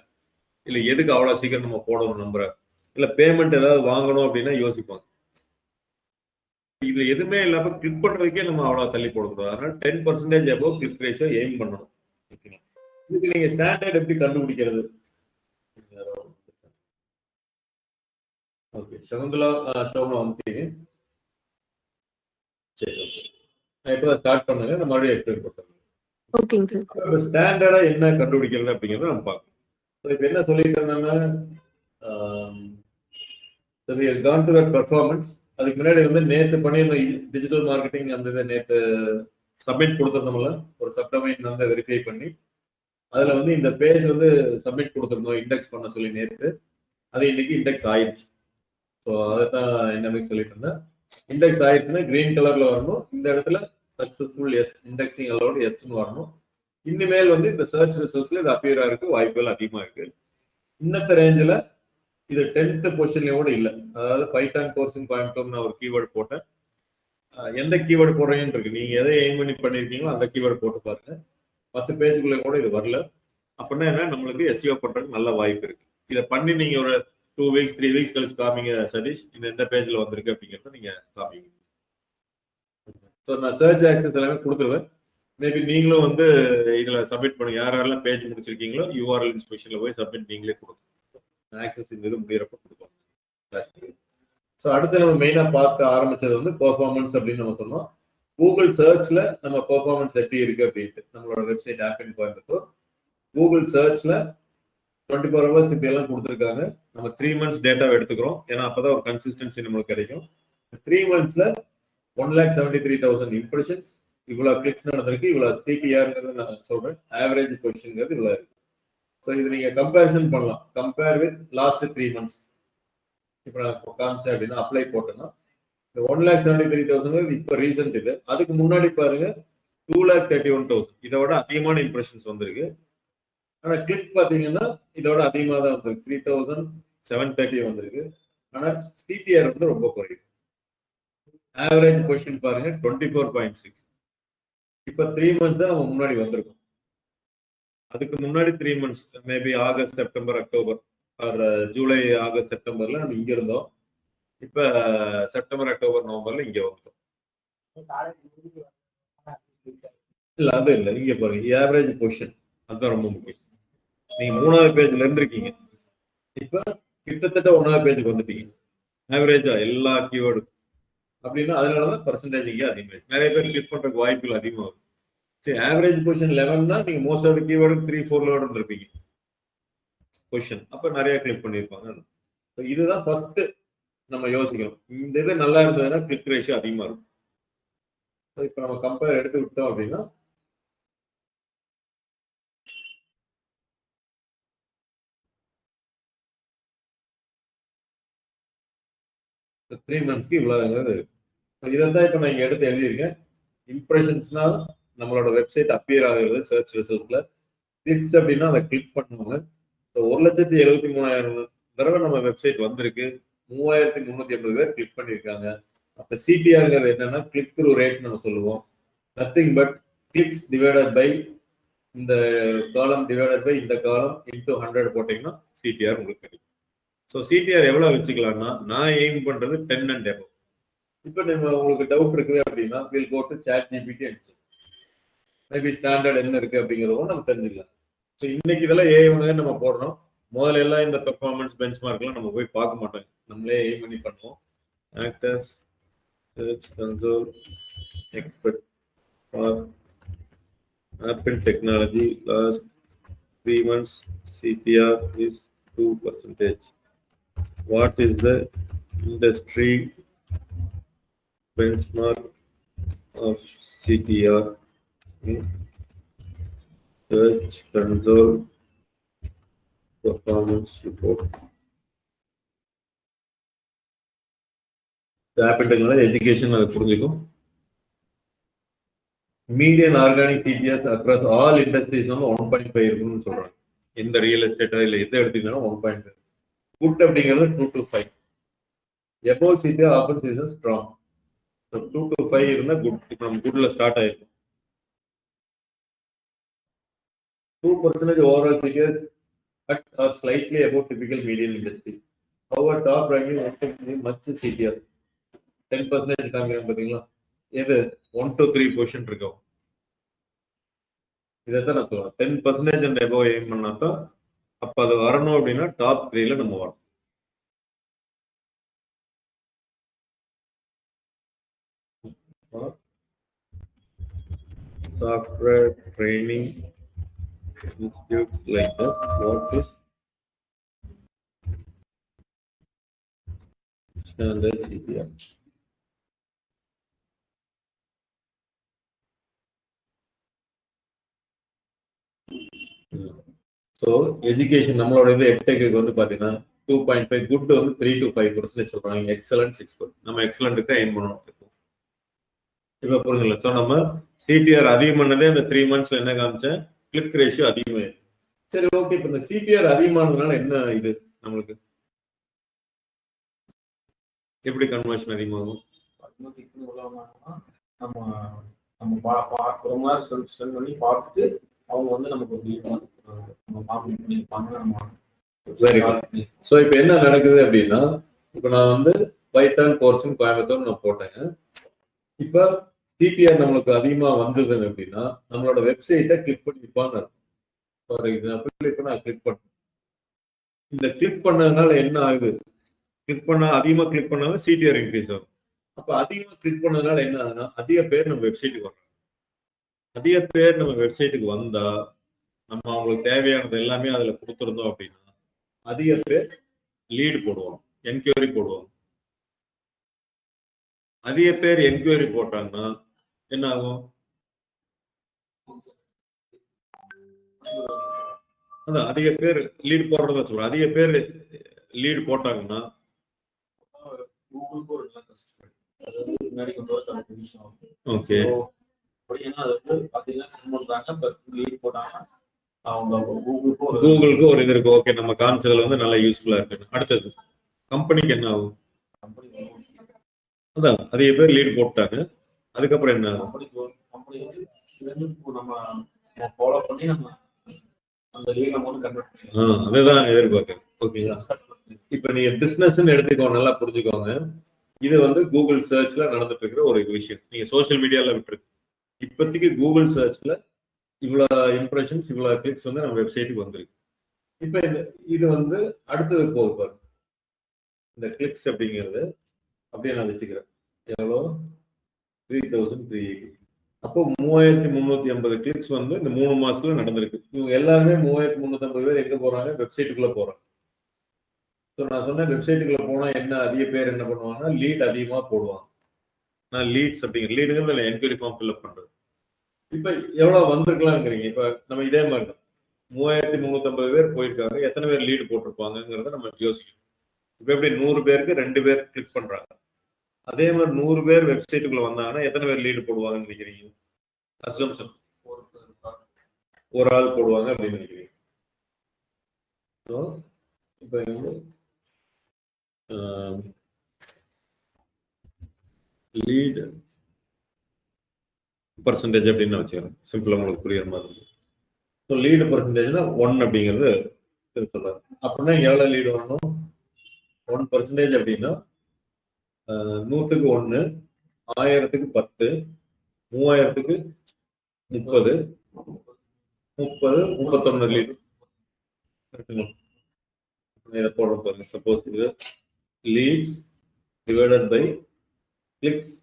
இல்ல எதுக்கு அவ்வளவு சீக்கிரம் நம்ம போடணும் நம்பரை, இல்ல பேமெண்ட் ஏதாவது வாங்கணும் அப்படின்னா யோசிப்பாங்க. இது எதுவுமே இல்லாம கிளிக் பண்றதுக்கே நம்ம அவ்வளவு தள்ளி போடக்கூடாது. அதனால 10% எபோவ் கிளிக் ரேஷியோ எய்ம் பண்ணணும். இதுக்கு நீங்க ஸ்டாண்டர்ட் எப்படி கண்டுபிடிக்கிறது? ஓகே, சகுந்தலா ஷோமா வந்துட்டீங்க. சரி, ஓகே. நான் இப்போ ஸ்டார்ட் பண்ணுங்க, நான் மறுபடியும் எக்ஸ்பிளைன் பண்ணுறேன். ஓகேங்க சார். இப்போ ஸ்டாண்டர்டா என்ன கண்டுபிடிக்கிறது அப்படிங்கிறத நம்ம பார்க்கணும். ஸோ இப்போ என்ன சொல்லிட்டு இருந்தோம்னா, gone to that performance. அதுக்கு முன்னாடி வந்து நேற்று பண்ணி டிஜிட்டல் மார்க்கெட்டிங் அந்த இதை நேற்று சப்மிட் கொடுத்துருந்தோம்ல, ஒரு சப்டமைன் வந்து வெரிஃபை பண்ணி அதில் வந்து இந்த பேஜ் வந்து சப்மிட் கொடுத்துருந்தோம் இண்டெக்ஸ் பண்ண சொல்லி நேற்று. அது இன்னைக்கு இண்டெக்ஸ் ஆயிடுச்சு. ஸோ அதை தான் என்ன சொல்லிட்டு இருந்தேன். இண்டெக்ஸ் ஆயிடுச்சுன்னா கிரீன் கலர்ல வரணும். இந்த இடத்துல சக்சஸ்ஃபுல் எஸ், இண்டெக்ஸிங் அலோடு எஸ்ன்னு வரணும். இனிமேல் வந்து இந்த சர்ச் ரிசல்ட்ஸ்ல இது அப்பியரா இருக்கு, வாய்ப்புகள் அதிகமா இருக்கு. இன்னத்த ரேஞ்சில் இது 10th பொசிஷன்லயோட இல்லை. அதாவது பைத்தான் கோர்ஸிங் கோயம்புத்தூர் நான் ஒரு கீவேர்டு போட்டேன். எந்த கீவேர்டு போடுறீங்கன்னு இருக்கு, நீங்க எதை எய்ம் பண்ணி பண்ணிருக்கீங்களோ அந்த கீவேர்டு போட்டு பாருங்க. 10 பேஜுக்குள்ள கூட இது வரல அப்படின்னா என்ன, நம்மளுக்கு எஸ்இஓ பண்றதுக்கு நல்ல வாய்ப்பு இருக்கு. இதை பண்ணி நீங்க ஒரு 2 weeks 3 weeks கழிச்சு காமிங்க சதீஷ், இந்த எந்த பேஜ்ல வந்திருக்கு அப்படிங்கிறத நீங்க காமிங்க. ஸோ நான் சர்ச் ஆக்சஸ் எல்லாமே கொடுத்துருவேன். மேபி நீங்களும் வந்து இதுல சப்மிட் பண்ணுங்க. யாரெல்லாம் பேஜ் முடிச்சிருக்கீங்களோ யூஆர்எல் இன்ஸ்பெக்ஷன்ல போய் சப்மிட் நீங்களே கொடுங்க. ஆக்சஸ் இந்த இது முடியறப்ப கொடுப்போம். ஸோ அடுத்து நம்ம மெயினா பார்க்க ஆரம்பிச்சது வந்து பெர்ஃபார்மன்ஸ் அப்படின்னு நம்ம சொன்னோம். கூகுள் சர்ச்ல நம்ம பெர்ஃபார்மன்ஸ் எப்படி இருக்கு அப்படின்ட்டு நம்மளோட வெப்சைட் ஆப் இன் கோயம்புத்தூர் கூகுள் சர்ச்ல 24 ஹவர்ஸ் இப்படி எல்லாம் கொடுத்துருக்காங்க. நம்ம 3 months டேட்டாவை எடுத்துக்கிறோம், ஏன்னா அப்பதான் ஒரு கன்சிஸ்டன்சி நம்மளுக்கு கிடைக்கும். 3 monthsல 1,73,000 இம்ப்ரெஷன்ஸ், இவ்வளவு கிளிக்ஸ் நடந்திருக்கு, இவ்வளவு சிடிஆர்ங்கிறது நான் சொல்றேன், ஆவரேஜ் பொசிஷன்ங்கிறது இவ்வளவு இருக்கு. ஸோ இது நீங்க கம்பேரிசன் பண்ணலாம், கம்பேர் வித் லாஸ்ட் 3 months. இப்போ நான் காமிச்சேன் அப்படின்னா அப்ளை போட்டேன்னா 1,73,000 இப்போ ரீசன்ட் இது. அதுக்கு முன்னாடி பாருங்க 2,31,000, இதோட அதிகமான இம்ப்ரெஷன்ஸ் வந்திருக்கு. ஆனா கிளிக் பாத்தீங்கன்னா இதோட அதிகமா தான் வந்திருக்கு, 3,730 வந்திருக்கு. ஆனா சிடிஆர் வந்து ரொம்ப குறையும். ஆவரேஜ் பொசிஷன் பாருங்க 24.6. இப்ப 3 months தான் நம்ம முன்னாடி வந்திருக்கோம். அதுக்கு முன்னாடி 3 months maybe August, September, October, July, August, செப்டம்பர்ல நம்ம இங்க இருந்தோம். இப்ப செப்டம்பர், அக்டோபர், நவம்பர்ல இங்க வந்துட்டோம். இல்ல அது இல்ல, இங்க பாருங்க ஆவரேஜ் பொசிஷன், அதுதான் ரொம்ப முக்கியம். நீங்க 3வது பேஜ்ல இருந்திருக்கீங்க, இப்ப கிட்டத்தட்ட 1வது பேஜுக்கு வந்துட்டீங்க. ஆவரேஜா எல்லா கீவேர்டும் அப்படின்னா அதனாலதான் பர்சன்டேஜ் இங்கே அதிகமாயிடுச்சு. நிறைய பேர் கிளிக் பண்றதுக்கு வாய்ப்புகள் அதிகமாகும். சரி, ஆவரேஜ் பொசிஷன் 11னா நீங்க மோஸ்ட் ஆஃப் த கீவேர்டு 3-4 இருந்திருப்பீங்க பொசிஷன், அப்ப நிறைய கிளிக் பண்ணிருப்பாங்க. இதுதான் ஃபர்ஸ்ட் நம்ம யோசிக்கணும். இந்த இது நல்லா இருந்ததுன்னா கிளிக் ரேஷியோ அதிகமா இருக்கும். இப்ப நம்ம கம்பேர் எடுத்து விட்டோம் அப்படின்னா த்ரீ மந்த்ஸ்க்கு இவ்வளவு. இதான் இப்ப நான் இங்க எடுத்து எழுதியிருக்கேன். இம்ப்ரெஷன்ஸ்னா நம்மளோட வெப்சைட் அப்பியர் ஆகுறது சர்ச் ரிசல்ட்ஸ்ல. கிளிக்ஸ் அப்படின்னா அதை கிளிக் பண்ணுவாங்க. 1,73,000 தடவை நம்ம வெப்சைட் வந்திருக்கு, 3,380 பேர் கிளிக் பண்ணியிருக்காங்க. அப்ப சிடிஆர்ங்கிறது என்னன்னா கிளிக் த்ரூ ரேட் நம்ம சொல்லுவோம். Nothing but clicks divided by இந்த காலம் டிவைடட் பை இந்த காலம் இன்டூ 100 போட்டீங்கன்னா சிடிஆர் உங்களுக்கு கிடைக்கும். ஸோ சிடிஆர் எவ்வளவு வச்சுக்கலாம்னா நான் எய்ம் பண்றது 10 and above. இப்போ நம்ம உங்களுக்கு டவுட் இருக்குது அப்படின்னா வில் கோ டு ChatGPT அடிச்சு மேபி ஸ்டாண்டர்ட் என்ன இருக்கு அப்படிங்கிறதும் நம்ம தெரிஞ்சுக்கலாம். ஸோ இன்னைக்கு இதெல்லாம் ஏஐ நம்ம போடுறோம். முதல்ல எல்லாம் இந்த பெர்ஃபார்மன்ஸ் பெஞ்ச் மார்க்லாம் நம்ம போய் பார்க்க மாட்டோம், நம்மளே எய்ம் பண்ணி பண்ணுவோம். Actors search console expert for apple technology last 3 months CTR is 2%. What is the industry benchmark of CTR in search console performance report? Apple Technology education அதை புரிஞ்சுக்கும். Median organic CTR across all industries வந்து 1.5 இருக்குன்னு சொல்றாங்க. இந்த real எஸ்டேட்டா இல்லை எதை எடுத்தீங்கன்னா 1.5. Good அப்படிங்கிறது 2 to 5. above CTR offer season strong. 2 to 5 இருந்தா குட். இப்போ நம்ம குட்ல ஸ்டார்ட் ஆயிருக்கும். 2% overall CTR at or slightly above typical median industry. Our top ranking much CTR 10% காமிக்கிறேன் பாத்தீங்களா, எது 1 to 3% இருக்கும். இதைத்தான் நான் சொல்றேன், 10% and above எய்ம் பண்ணாதான் அப்ப அது வரணும் அப்படின்னா டாப் 3ல நம்ம வரணும். Software training institute like that. What is standard CTR? So education நம்மளோட இது எட்டெக்கு வந்து பார்த்தீங்கன்னா 2.5, குட் வந்து 3 to 5% சொல்றாங்க, எக்ஸலன்ட் 6%. நம்ம எக்ஸலண்ட்டுக்கு எய்ம் பண்ணணும். இப்போ புரிஞ்சுல. ஸோ நம்ம சிடிஆர் அதிகம் பண்ணதே இந்த 3 months என்ன காமிச்சேன், கிளிக் ரேஷியோ அதிகமாயிருக்கு. சரி, ஓகே. இப்போ இந்த சிடிஆர் அதிகமானதுனால என்ன இது நம்மளுக்கு எப்படி கன்வர்ஷன் அதிகமாகும்? ஒரு மாதிரி சென்ட் பண்ணி பார்த்துட்டு அவங்க வந்து நமக்கு வெரி குட். ஸோ இப்போ என்ன நடக்குது அப்படின்னா, இப்போ நான் வந்து பைத்தான் கோர்ஸும் கோயம்புத்தூர் நான் போட்டேங்க. இப்போ சிடிஆர் நம்மளுக்கு அதிகமா வந்தது அப்படின்னா நம்மளோட வெப்சைட்டை கிளிக் பண்ணிப்பான்னு. ஃபார் எக்ஸாம்பிள் இப்போ நான் கிளிக் பண்ணேன். இந்த கிளிக் பண்ணதுனால என்ன ஆகுது, கிளிக் பண்ணா அதிகமா கிளிக் பண்ணாலும் சிடிஆர் இன்க்ரீஸ் ஆகும். அப்ப அதிகமா கிளிக் பண்ணதுனால என்ன ஆகுதுன்னா அதிக பேர் நம்ம வெப்சைட்டுக்கு வர்றாங்க. அதிக பேர் நம்ம வெப்சைட்டுக்கு வந்தா நம்ம அவங்களுக்கு தேவையானது எல்லாமே அதுல கொடுத்துருந்தோம் அப்படின்னா அதிக பேர் லீடு போடுவோம், என்கொயரி போடுவோம். அதிக பேர் என்கொயரி போட்டாங்கன்னா என்ன ஆகும்? அதான் அதிக பேர் லீடு போடுறதா சொல்றேன். அதிக பேர் லீடு போட்டாங்கன்னா கூகுளுக்கு ஒரு முன்னாடி கொண்டு வர விஷயம். ஓகே, அப்படின்னா அது வந்து பாத்தீங்கன்னா சென்ட் பண்றாங்க, பிளஸ் லீடு போட்டாங்கன்னா அவங்க கூகுளுக்கு ஒரு இது இருக்கு. ஓகே, நம்ம காமிச்சதுல வந்து நல்லா யூஸ்ஃபுல்லா இருக்கு. அடுத்தது கம்பெனிக்கு என்ன ஆகும்? அதான் அதிக பேர் லீடு போட்டாங்க, அதுக்கப்புறம் என்ன ஆகும்? கம்பெனி வந்து நம்ம ஃபாலோ பண்ணி நம்ம அந்த லீட் அமௌண்ட் கன்வெர்ட் பண்ணி அதுதான் எதிர்பார்க்குறேன். ஓகேங்களா? இப்ப நீங்க பிசினஸ்ன்னு எடுத்துக்கோங்க, நல்லா புரிஞ்சுக்கோங்க. இது வந்து கூகுள் சர்ச்ல நடந்துட்டு இருக்கிற ஒரு விஷயம். நீங்க சோசியல் மீடியால விட்டுருக்கு. இப்போதைக்கு கூகுள் சர்ச்ல இவ்வளவு இம்ப்ரெஷன்ஸ், இவ்வளவு கிளிக்ஸ் வந்து நம்ம வெப்சைட்டுக்கு வந்திருக்கு. இப்ப இது வந்து அடுத்தது போகுது பாருங்க. இந்த கிளிக்ஸ் அப்படிங்கிறது அப்படியே நான் வச்சுக்கிறேன். எவ்வளோ? 3380. அப்போ 3350 கிளிக்ஸ் வந்து இந்த 3 மாசத்துல நடந்திருக்கு. இவங்க எல்லாருமே 3350 பேர் எங்க போறாங்க? வெப்சைட்டுக்குள்ள போறாங்க. நான் சொன்னேன் வெப்சைட்டுக்குள்ள போனா என்ன அதிக பேர் என்ன பண்ணுவாங்கன்னா லீட் அதிகமா போடுவாங்க. நான் லீட்ஸ் அப்படிங்கிற லீடுங்கிறது என்கொயரி ஃபார்ம் ஃபில்அப் பண்றது. இப்ப எவ்வளவு வந்திருக்கலாம்ங்கிறீங்க. இப்ப நம்ம இதே மாதிரி தான் 3350 பேர் போயிருக்காங்க, எத்தனை பேர் லீடு போட்டிருப்பாங்கிறத நம்ம யோசிக்கணும். இப்ப எப்படி 100 பேருக்கு 2 பேர் கிளிக் பண்றாங்க, அதே மாதிரி 100 பேர் வெப்சைட்டுக்குள்ள வந்தாங்கன்னா எத்தனை பேர் லீடு போடுவாங்கன்னு நினைக்கிறீங்க? அசம்ஷன் ஒரு ஆள் போடுவாங்க அப்படின்னு நினைக்கிறீங்க. இப்ப லீடு பர்சன்டேஜ் அப்படின்னு வச்சுக்கிறேன், சிம்பிளா உங்களுக்கு புரியுற மாதிரி. ஸோ லீடு பர்சன்டேஜ்னா 1 அப்படிங்கிறது சொல்றாரு. அப்படின்னா எவ்வளவு லீடு வரணும்? 1% அப்படின்னா 100க்கு 1, 1000க்கு 10, 3000க்கு 30, 30, 31 லீடு. இதை போடுறோம் பாருங்க. சப்போஸ் இது leads divided by clicks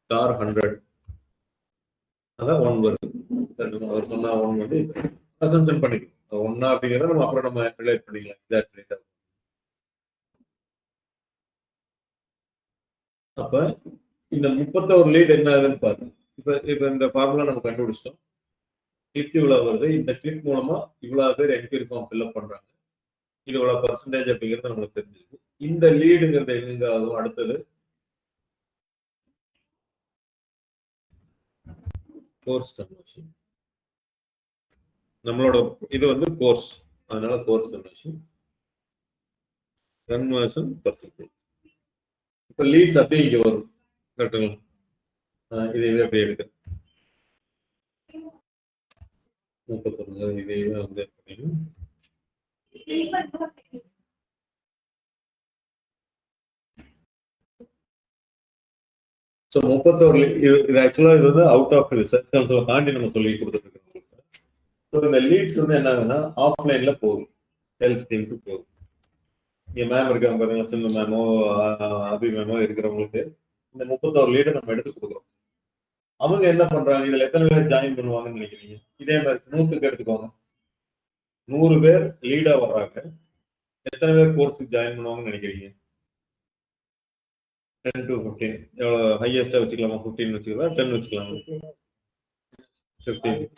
star 100, அதான் 1 வருது. அவர் சொன்னா 1 வந்து அசம்ஷன் பண்ணிக்கணும். 1 அப்படிங்கிறத நம்ம அப்புறம் நம்ம ரிலேட் பண்ணிக்கலாம். எக்ஸாக்ட். அப்ப இந்த 31 லீட் என்ன ஆகுதுன்னு பாருங்க. இப்ப இந்த ஃபார்முலா நம்ம கண்டுபிடிச்சிட்டோம். கிளிக் இவ்வளவு வருது, இந்த கிளிக் மூலமா இவ்வளவு பேர் என்கொயரி ஃபார்ம் ஃபில்அப் பண்றாங்க, இது இவ்வளவு பர்சன்டேஜ் அப்படிங்கிறது நம்மளுக்கு தெரிஞ்சிருக்கு. இந்த லீடுங்கிறது எங்க ஆகும்? அடுத்தது கோர்ஸ் கன்வர்ஷன். நம்மளோட இது வந்து கோர்ஸ், அதனால கோர்ஸ் கன்வர்ஷன் பர்சன்டேஜ். இப்ப லீட்ஸ் அப்படியே இங்க வரும், கரெக்டுங்களா? இதை அப்படியே எடுக்க 31 இதையுமே வந்து ஸோ 31 இது ஆக்சுவலா இது வந்து அவுட் ஆஃப் சர்ச் கன்சோலை தாண்டி நம்ம சொல்லி கொடுத்துட்டு இருக்கோம். ஸோ இந்த லீட்ஸ் வந்து என்ன ஆகுதுன்னா ஆஃப்லைன்ல போகும், சேல்ஸ் டீமுக்கு போகும். இங்க மேம் இருக்காங்க பாருங்க, சின்ன மேமோ அபி மேமோ இருக்கிறவங்களுக்கு இந்த 31 லீடை நம்ம எடுத்து கொடுக்குறோம். அவங்க என்ன பண்றாங்க? இதுல எத்தனை பேர் ஜாயின் பண்ணுவாங்கன்னு நினைக்கிறீங்க? இதே மாதிரி 100க்கு எடுத்துக்கோங்க, 100 பேர் லீடா வர்றாங்க, எத்தனை பேர் கோர்ஸுக்கு ஜாயின் பண்ணுவாங்கன்னு நினைக்கிறீங்க? 10 to 15. எவ்வளவு ஹையஸ்டா வச்சுக்கலாமா? 15 வச்சுக்கலாம், 10 வச்சுக்கலாமா? 15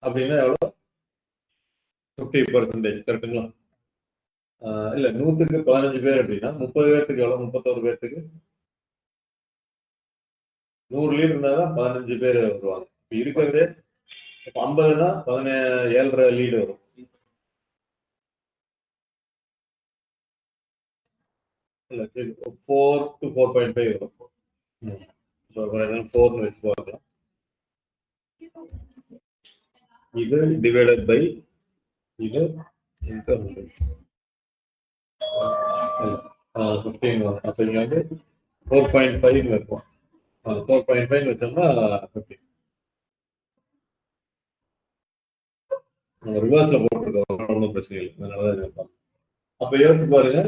அப்படின்னா எவ்வளோ? 50%. கரெக்டுங்களா? இல்ல 100க்கு 15 பேர் அப்படின்னா 30 பேர்த்துக்கு எவ்வளவு? 31 பேர்த்துக்கு 100 லீட் இருந்தாதான் 15 பேர் வருவாங்க. இருக்கிறது 50னா 17.5 லீடு வரும். இல்ல 4 to 4.5 வரும். 4 வச்சு பார்க்கலாம். இது டிவைடட் பை இது 15 வரும். அப்ப இங்க வந்து 4.5 இருக்கும். 4.5 வச்சோம்னா 15. ரிவர்ஸ்ல போட்டுருக்கோம், ஒன்றும் பிரச்சனை இல்லை. அதனாலதான் அப்ப யோசிச்சு பாருங்க,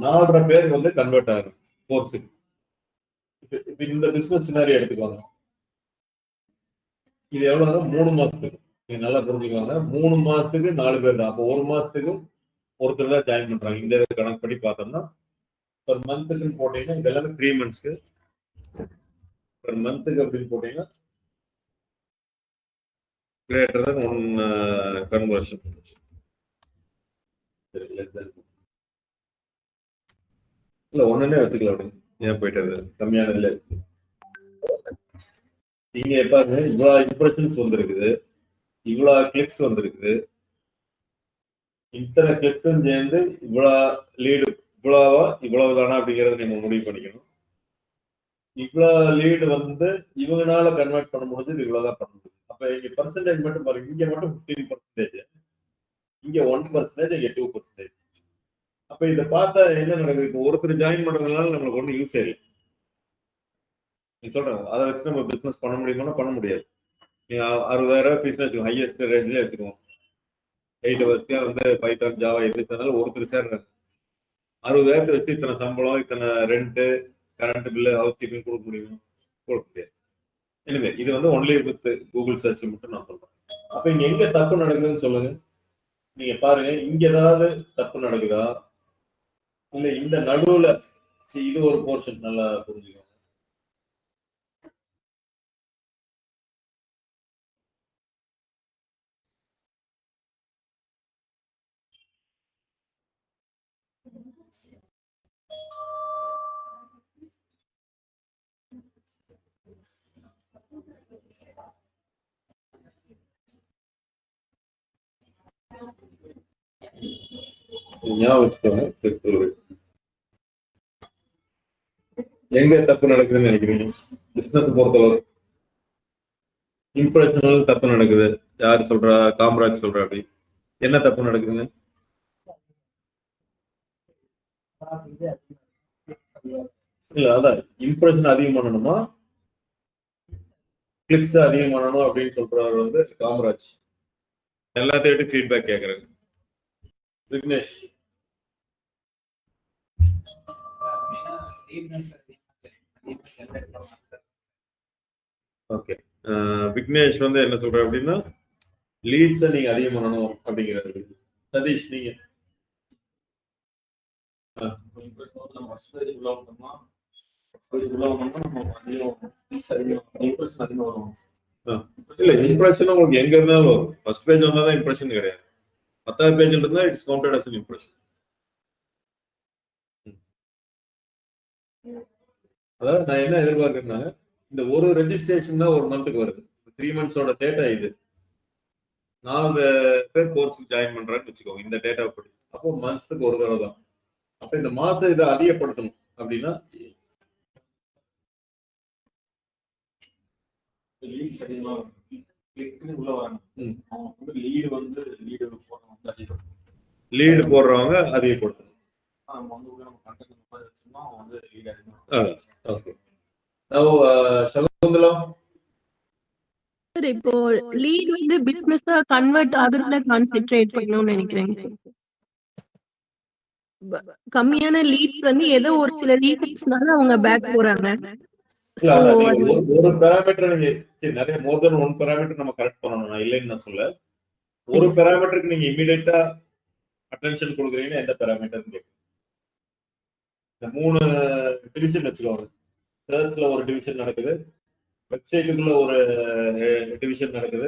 4.5 பேர் வந்து கன்வெர்ட் ஆகும் கோர்ஸுக்கு. இப்ப இந்த பிசினஸ் சினாரி எடுத்துக்கோங்க. இது எவ்வளவு? 3 மாசத்துக்கு. நீங்க நல்லா புரிஞ்சுக்கோங்க. 3 மாசத்துக்கு 4 பேர் தான். அப்போ 1 மாசத்துக்கு ஒருத்தர் தான் ஜாயின் பண்றாங்க. இந்த கணக்கு படி பார்த்தோம்னா ஒரு மந்த்துக்குன்னு போட்டீங்கன்னா இது எல்லாமே 3 மந்த்ஸ்க்கு. ஒரு மந்த்துக்கு அப்படின்னு போட்டீங்கன்னா கிரேட்டர் than 1 கன்வர்ஷன். இல்ல ஒண்ணுனே வச்சுக்கலாம் அப்படின்னு. ஏன் போயிட்டு கம்மியானதுல நீங்க பாருங்க, இவ்வளவு இம்ப்ரெஷன்ஸ் வந்திருக்குது, இவ்வளவு கிளிக்ஸ் வந்திருக்குது, இத்தனை கிளிக்ஸும் சேர்ந்து இவ்வளவு லீடு, இவ்வளவுதானா அப்படிங்கறத நீங்க முடிவு பண்ணிக்கணும். இவ்வளவு லீடு வந்து இவங்கனால கன்வெர்ட் பண்ண முடிஞ்சது இவ்வளவுதான் பண்ண முடியும். அப்ப இங்க பர்சன்டேஜ் மட்டும் பாருங்க. இங்க மட்டும் 15%, இங்க 1%, இங்க 2%. அப்ப இதை பார்த்தா என்ன நடக்குது? இப்போ ஒருத்தர் ஜாயின் பண்றதுனால நம்மளுக்கு ஒன்றும் யூஸ் இல்லை. நீ சொல்றேன் அதை வச்சு நம்ம பிசினஸ் பண்ண முடியுமானா பண்ண முடியாது. நீங்க 60,000 ஃபீஸ் வச்சுக்கோங்க, ஹையஸ்ட் ரேஞ்சில் வச்சுக்கோங்க. 8 வருஷத்துக்கு வந்து பைத்தான் ஜாவா எதுனாலும் ஒருத்தர் சேர்றாங்க. 60,000 வச்சு இத்தனை சம்பளம், இத்தனை rent, current bill, house keeping கொடுக்க முடியுமா? கொடுக்க முடியாது. எனவே இது வந்து ஒன்லி வித் கூகுள் சர்ச் மட்டும் நான் சொல்றேன். அப்ப இங்க எங்க தப்பு நடக்குதுன்னு சொல்லுங்க. நீங்க பாருங்க, இங்க ஏதாவது தப்பு நடக்குதா? இல்ல இந்த நடுவுல இது ஒரு போர்ஷன் நல்லா புரிஞ்சுக்கோங்க. ஞாபகம் வச்சுக்கோங்க. எங்க தப்பு நடக்குதுன்னு நினைக்கிறீங்க? பிசினஸ் பொறுத்தளவு இம்ப்ரெஷனல் தப்பு நடக்குது. யார் சொல்றா? காமராஜ் சொல்றா. அப்படி என்ன தப்பு நடக்குதுங்க? இல்ல அதான் இம்ப்ரெஷன் அதிகம் பண்ணணுமா, கிளிக்ஸ் அதிகம் பண்ணணும் அப்படின்னு சொல்றாரு வந்து காமராஜ். எல்லாத்தையும் ஃபீட்பேக் கேட்கறாங்க. விக்னேஷ் ஓகே. விக்னேஷ் வந்து என்ன சொல்ற அப்படின்னா லீட்ஸை நீங்க அதிகம் பண்ணணும் அப்படிங்கிறது. சதீஷ் நீங்க இல்ல இம்ப்ரெஷன் உங்களுக்கு எங்க இருந்தாலும் வரும். ஃபர்ஸ்ட் பேஜ் வந்தாதான் இம்ப்ரெஷன் கிடையாது. 10வது பேஜ்ல இருந்தா it's counted as an impression. அதாவது நான் என்ன எதிர்பார்க்கிறேன்னா, இந்த ஒரு ரெஜிஸ்ட்ரேஷன் தான் ஒரு மந்த்துக்கு வருது. 3 மந்த்ஸோட டேட்டா இது. 4 பேர் கோர்ஸ் ஜாயின் பண்றான்னு வச்சுக்கோங்க இந்த டேட்டா படி. அப்போ மாசத்துக்கு ஒரு தடவை தான். அப்ப இந்த மாசம் இதை அதிகப்படுத்தணும் அப்படின்னா லீடு போடுறவங்க அதிகப்படுத்தணும். சார் இப்போ லீட் வந்து பிசினஸா கன்வெர்ட் ஆகுறதுல கான்சென்ட்ரேட் பண்ணணும்னு நினைக்கிறேங்க. கம்மியான லீட்ஸ் வந்து ஏதோ ஒரு சில ரீசன்ஸ்னால அவங்க பேக் போறாங்க. ஒரு பாராமீட்டர் நீங்க நிறைய மோர் தென் ஒன் பாராமீட்டர் நம்ம கரெக்ட் பண்ணணும். நான் இல்லைன்னு நான் சொல்ல. ஒரு பாராமீட்டருக்கு நீங்க இமிடியேட்டா அட்டென்ஷன் கொடுக்குறீங்கன்னா எந்த பாராமீட்டர் கேட்கும்? இந்த 3 டிவிஷன் வச்சுக்கோங்க. சர்ச்ல ஒரு டிவிஷன் நடக்குது, வெப்சைட்டுக்குள்ள ஒரு டிவிஷன் நடக்குது.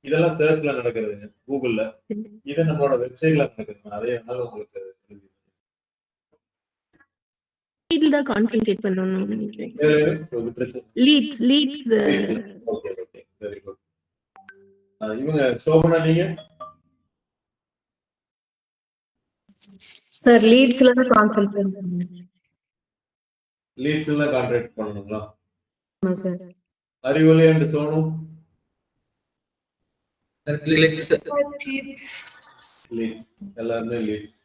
இதெல்லாம் சர்ச்ல நடக்குதுங்க கூகுள்ல. இது நம்மளோட வெப்சைட்ல நடக்குதுங்க. அதே அதனால உங்களுக்கு லீட்ல தான் கான்சென்ட்ரேட் பண்ணணும்னு நினைக்கிறேன். Leads okay okay very good. இவங்க சோபனா நீங்க? சார் லீட்ஸ்ல தான் கான்சென்ட்ரேட் பண்ணணும். லீட்ஸ்ல தான் கான்சென்ட்ரேட் பண்ணணுங்களா? ஆமா சார். அறிவொளி அண்ட் சோனு? கிளிக்ஸ். லீட்ஸ் எல்லாருமே லீட்ஸ்.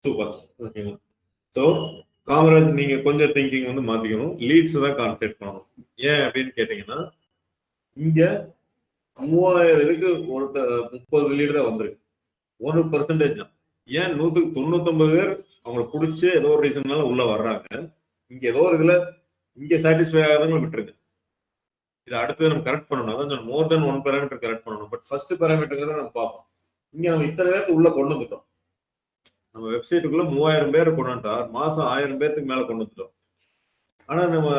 சூப்பர். ஓகேங்க. ஸோ காமராஜ் நீங்க கொஞ்சம் திங்கிங் வந்து மாத்திக்கணும், லீட்ஸ் தான் கான்சென்ட்ரேட் பண்ணணும். ஏன் அப்படின்னு கேட்டீங்கன்னா, இங்க 3000 இதுக்கு ஒரு 30 லீடு தான் வந்திருக்கு, 1% தான். ஏன் 199 பேர் அவங்களை பிடிச்சி ஏதோ ஒரு ரீசன்னால உள்ள வர்றாங்க. இங்க ஏதோ ஒரு இதுல இங்க சாட்டிஸ்ஃபை ஆகாதவங்களை விட்டுருங்க. இதை அடுத்து நம்ம கரெக்ட் பண்ணணும். அதான் மோர் தென் 1 பேராமீட்டர் கரெக்ட் பண்ணணும். பட் ஃபர்ஸ்ட் பேராமீட்டர் நம்ம பார்ப்போம். இங்க நம்ம இத்தனை பேருக்கு உள்ள கொண்டு வந்துட்டோம். நம்ம வெப்சைட்டுக்குள்ள 3000 பேரை கொண்டு வந்துட்டா மாசம் 1000 பேருக்கு மேல கொண்டு வந்துட்டோம். ஆனா நம்ம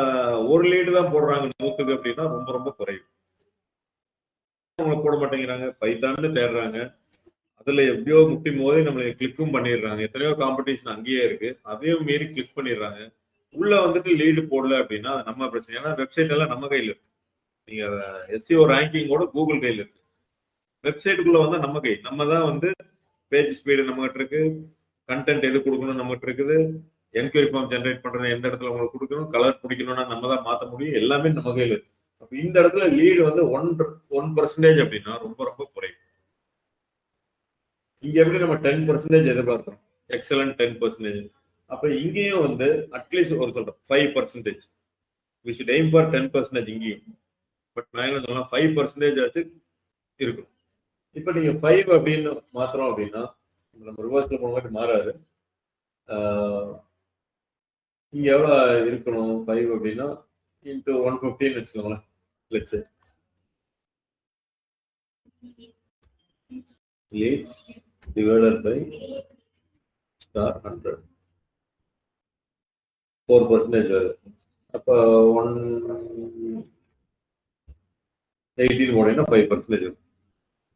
ஒரு லீடு தான் போடுறாங்க 100க்கு அப்படின்னா ரொம்ப ரொம்ப குறையும். அவங்களை போட மாட்டேங்கிறாங்க, பைத்தான்னு தேடுறாங்க, அதுல எப்படியோ முட்டி மோதி நம்மளை கிளிக்கும் பண்ணிடுறாங்க. எத்தனையோ காம்படிஷன் அங்கேயே இருக்கு, அதையும் மீறி கிளிக் பண்ணிடுறாங்க. உள்ள வந்துட்டு லீடு போடல அப்படின்னா நம்ம பிரச்சனை. ஏன்னா வெப்சைட் எல்லாம் நம்ம கையில இருக்கு. நீங்க SEO ரேங்கிங்கோட கூகுள் கையில இருக்கு. வெப்சைட்டுக்குள்ள வந்து நம்ம கை, நம்ம தான் வந்து பேஜ் ஸ்பீடு நம்மகிட்ட இருக்கு, கண்டென்ட் எது கொடுக்கணும் நம்மகிட்ட இருக்குது, என்கொயரி ஃபார்ம் ஜென்ரேட் பண்றது எந்த இடத்துல உங்களுக்கு கொடுக்கணும், கலர் பிடிக்கணும்னா நம்ம தான் மாற்ற முடியும், எல்லாமே நம்ம கையில இருக்கு. அப்ப இந்த இடத்துல லீடு வந்து 1% அப்படின்னா ரொம்ப ரொம்ப குறையும். இங்க எப்படி நம்ம 10% எதிர்பார்க்கிறோம், எக்ஸலன்ட் 10%. அப்ப இங்கேயும் வந்து அட்லீஸ்ட் ஒரு சொல்றோம் 5%. we should aim for 10% இங்கேயும். பட் நான் என்ன சொல்லலாம், 5% ஆச்சு இருக்கும். இப்ப நீங்க 5 அப்படின்னு மாத்திரம் அப்படின்னா நம்ம ரிவர்ஸ்ல போன மாறாது. இங்க எவ்வளவு இருக்கணும் 5 அப்படின்னா இன்டு 115 வச்சுக்கோங்களேன். Let's leads divided by star 100, 4% வருது. அப்ப 118 போனீங்கன்னா 5% இருக்கும்.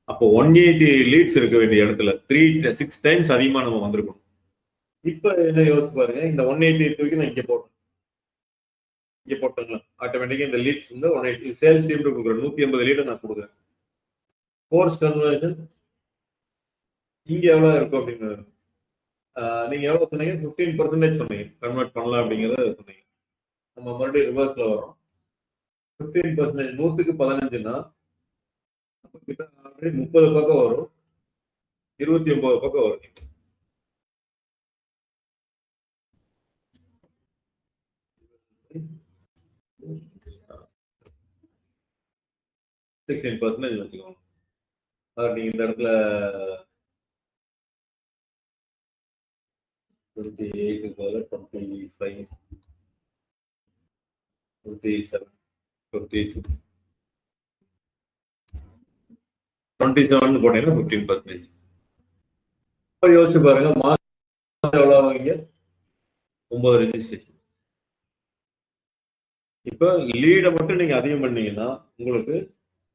அப்போ 180 லீட்ஸ் இருக்க வேண்டிய இடத்துல 6 டைம்ஸ் அதிகமா நம்ம வந்திருக்கணும். இப்ப என்ன யோசிச்சு பாருங்க, இந்த 180 தூக்கி நான் இங்க போட்டேன், இங்க போட்டேங்களா, ஆட்டோமேட்டிக்கா இந்த லீட்ஸ் வந்து 180 சேல்ஸ் டீம் கொடுக்குறேன். 180 லீடு நான் கொடுக்குறேன். கோர்ஸ் கன்வர்ஷன் இங்க எவ்வளவு இருக்கும் அப்படின்னு நீங்க எவ்வளவு சொன்னீங்க, 15% சொன்னீங்க கன்வெர்ட் பண்ணலாம் அப்படிங்கறத சொன்னீங்க. நம்ம மறுபடியும் ரிவர்ஸ்ல வரோம். 15% 100க்கு 15னா 30 பக்கம் வரும், 29 பக்கம் வரும். 16% வச்சுக்கோங்க. நீங்க இந்த இடத்துல 28 போல 25, 27, 26, 27 போட்டீங்கன்னா 15%. யோசிச்சு பாருங்க, மாசம் எவ்வளவு வாங்க, 9 ரெஜிஸ்ட்ரேஷன். இப்ப லீடை மட்டும் நீங்க அதிகம் பண்ணீங்கன்னா உங்களுக்கு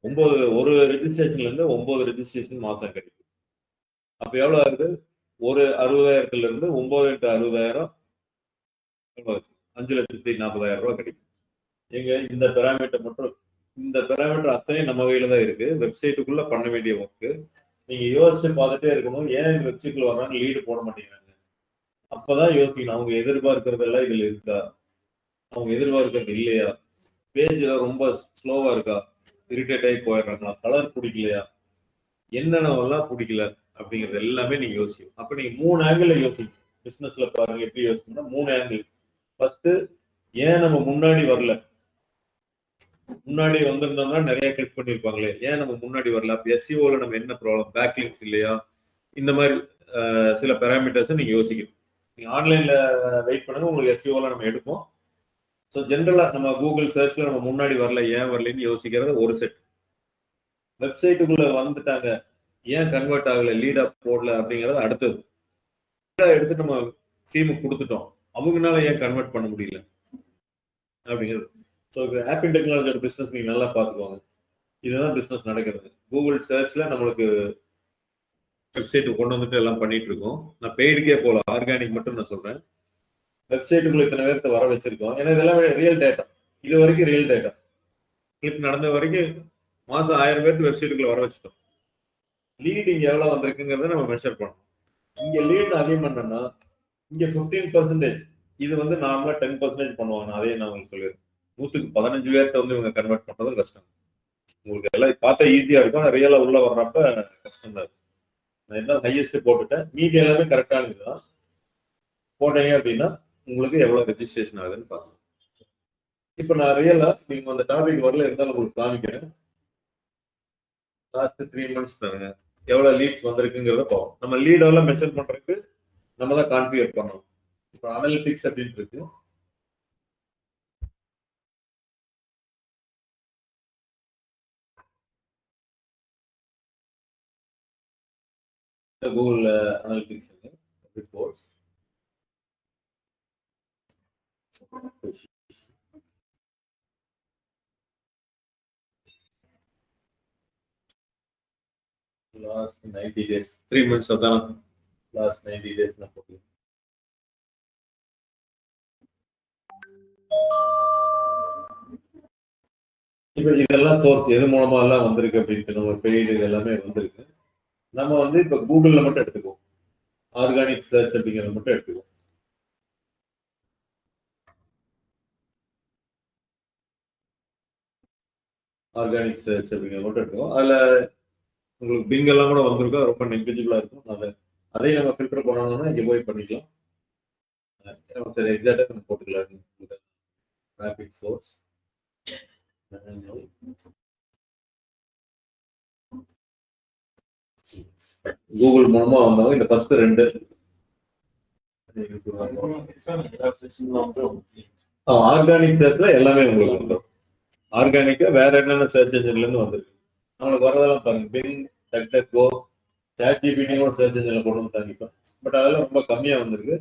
9 ஒரு ரெஜிஸ்ட்ரேஷன்ல இருந்து 9 ரெஜிஸ்ட்ரேஷன் மாசம் கிடைக்கும். அப்ப எவ்வளவு ஆகுது, ஒரு 60,000 இருந்து 9 × 60,000 5,40,000 ரூபாய் கிடைக்கும். எங்க இந்த பெராமீட்டர் மட்டும், இந்த பெராமீட்டர் அத்தனையும் நம்ம கையில தான் இருக்கு. வெப்சைட்டுக்குள்ள பண்ண வேண்டிய ஒர்க்கு நீங்க யோசிச்சு பார்த்துட்டே இருக்கணும். ஏன் இந்த வெப்சைட்ல வர்றாங்க லீடு போட மாட்டேங்கிறாங்க, அப்பதான் யோசிக்கணும். அவங்க எதிர்பார்க்கறதெல்லாம் இதுல இருக்கா, அவங்க எதிர்பார்க்கறது இல்லையா, பேஜ்ல ரொம்ப ஸ்லோவா இருக்கா, இரிட்டேட் ஆகி போயிடுறாங்களா, கலர் பிடிக்கலையா, என்னென்னவெல்லாம் பிடிக்கல அப்படிங்கிறது எல்லாமே நீங்க யோசிக்கணும். அப்ப நீங்க 3 ஆங்கிள் யோசிக்கணும். பிசினஸ்ல பாருங்க எப்படி யோசிக்கணும்னா 3 ஆங்கிள். ஃபர்ஸ்ட், ஏன் நம்ம முன்னாடி வரல, முன்னாடி வந்திருந்தோம்னா நிறைய கிளிக் பண்ணிருப்பாங்களே, ஏன் நம்ம முன்னாடி வரல, அப்ப SEOல நம்ம என்ன ப்ராப்ளம், பேக்லிங்க்ஸ் இல்லையா, இந்த மாதிரி சில பேராமீட்டர்ஸ் நீங்க யோசிக்கணும். நீங்க ஆன்லைன்ல வெயிட் பண்ணுங்க, உங்களுக்கு SEOல நம்ம எடுப்போம். ஸோ ஜென்ரலா நம்ம கூகுள் சர்ச்ல நம்ம முன்னாடி வரல, ஏன் வரலன்னு யோசிக்கிறது ஒரு செட். வெப்சைட்டுக்குள்ள வந்துட்டாங்க, ஏன் கன்வெர்ட் ஆகல, லீடா போடல அப்படிங்கறது அடுத்தது. எடுத்து நம்ம டீமுக்கு கொடுத்துட்டோம், அவங்களால ஏன் கன்வெர்ட் பண்ண முடியல அப்படிங்கிறது. ஸோ ஆப்பிள் டெக்னாலஜியோட பிசினஸ் நீங்க நல்லா பார்த்துக்குவாங்க. இதுதான் பிசினஸ் நடக்கிறது. கூகுள் சர்ச்ல நம்மளுக்கு வெப்சைட் கொண்டு வந்துட்டு எல்லாம் பண்ணிட்டு இருக்கோம். நான் பெய்டுக்கே போல, ஆர்கானிக் மட்டும் நான் சொல்றேன். வெப்சைட்டுக்குள்ள இத்தனை பேர்த்த வர வச்சிருக்கோம். ஏன்னா இதெல்லாம் ரியல் டேட்டா, இது வரைக்கும் ரியல் டேட்டா. கிளிக் நடந்த வரைக்கும் மாசம் 1000 பேருக்கு வெப்சைட்டுக்குள்ள வர வச்சுட்டோம். லீட் இங்க எவ்வளவு வந்திருக்குங்கிறத நம்ம மெஷர் பண்ணணும். இங்க லீட் அதிகம் பண்ணோம்னா இங்க 15%, இது வந்து நார்மலா 10% பண்ணுவாங்க. அதே நான் உங்களுக்கு சொல்லிடுறேன், 100க்கு 15 பேர்த்த வந்து இவங்க கன்வெர்ட் பண்றது கஷ்டம். உங்களுக்கு எல்லாம் பார்த்தா ஈஸியா இருக்கும், ஆனா ரியலா உள்ள வர்றப்ப கஷ்டம் தான் இருக்கும். நான் என்ன ஹையஸ்ட் போட்டுட்டேன், மீதி எல்லாமே கரெக்டானதுதான் போட்டீங்க அப்படின்னா உங்களுக்கு எவ்வளவு ரெஜிஸ்ட்ரேஷன் ஆகுதுன்னு பார்க்கலாம். இப்போ நான் ரியலா நீங்க அந்த டாபிக் வரல இருந்தாலும் உங்களுக்கு காமிக்கிறேன். லாஸ்ட் 3 months தானுங்க எவ்வளவு லீட்ஸ் வந்திருக்குங்கிறத பார்ப்போம். நம்ம லீடெல்லாம் மெஷர் பண்றதுக்கு நம்ம தான் கான்ஃபிகர் பண்ணணும். இப்போ அனலிட்டிக்ஸ் அப்படின்னு இருக்கு. Google analytics reports last 90 days 3 months அதான் லாஸ்ட் 90 days நான் போடுறேன். இப்போ இதெல்லாம் சோர்ஸ் எது மூலமா எல்லாம் வந்திருக்கு அப்படின்ட்டு நம்ம பெய்டு இது எல்லாமே வந்திருக்கு. நம்ம வந்து இப்போ கூகுள்ல மட்டும் எடுத்துக்குவோம். ஆர்கானிக் சர்ச் அப்படிங்கிறத மட்டும் எடுத்துக்குவோம். ஆர்கானிக் சர்ச் அப்படிங்கிறத மட்டும் எடுத்துக்குவோம். அதுல உங்களுக்கு பிங் எல்லாம் கூட வந்திருக்கும். ரொம்ப நெக்லிஜிபிளா இருக்கும். அதையும் நம்ம ஃபில்டர் பண்ணணும்னா இங்க போய் பண்ணிக்கலாம். சரி எக்ஸாக்டா நம்ம போட்டுக்கலாம். டிராபிக் சோர்ஸ் கூகுள் மூலமா வந்தவங்க இந்த ஃபர்ஸ்ட் 2 ஆர்கானிக் சர்ச்ல எல்லாமே உங்களுக்கு வந்துடும். ஆர்கானிக்கா வேற என்னென்ன சர்ச் என்ஜின்ல இருந்து வந்துருக்கு நம்மளுக்கு வரதெல்லாம் பாருங்க. பிங், டக்டக்கோ, ChatGPT-யோட சர்ச் என்ஜின்ல கொண்டு வந்துட்டாங்க இப்போ. பட் அதெல்லாம் ரொம்ப கம்மியா வந்திருக்கு.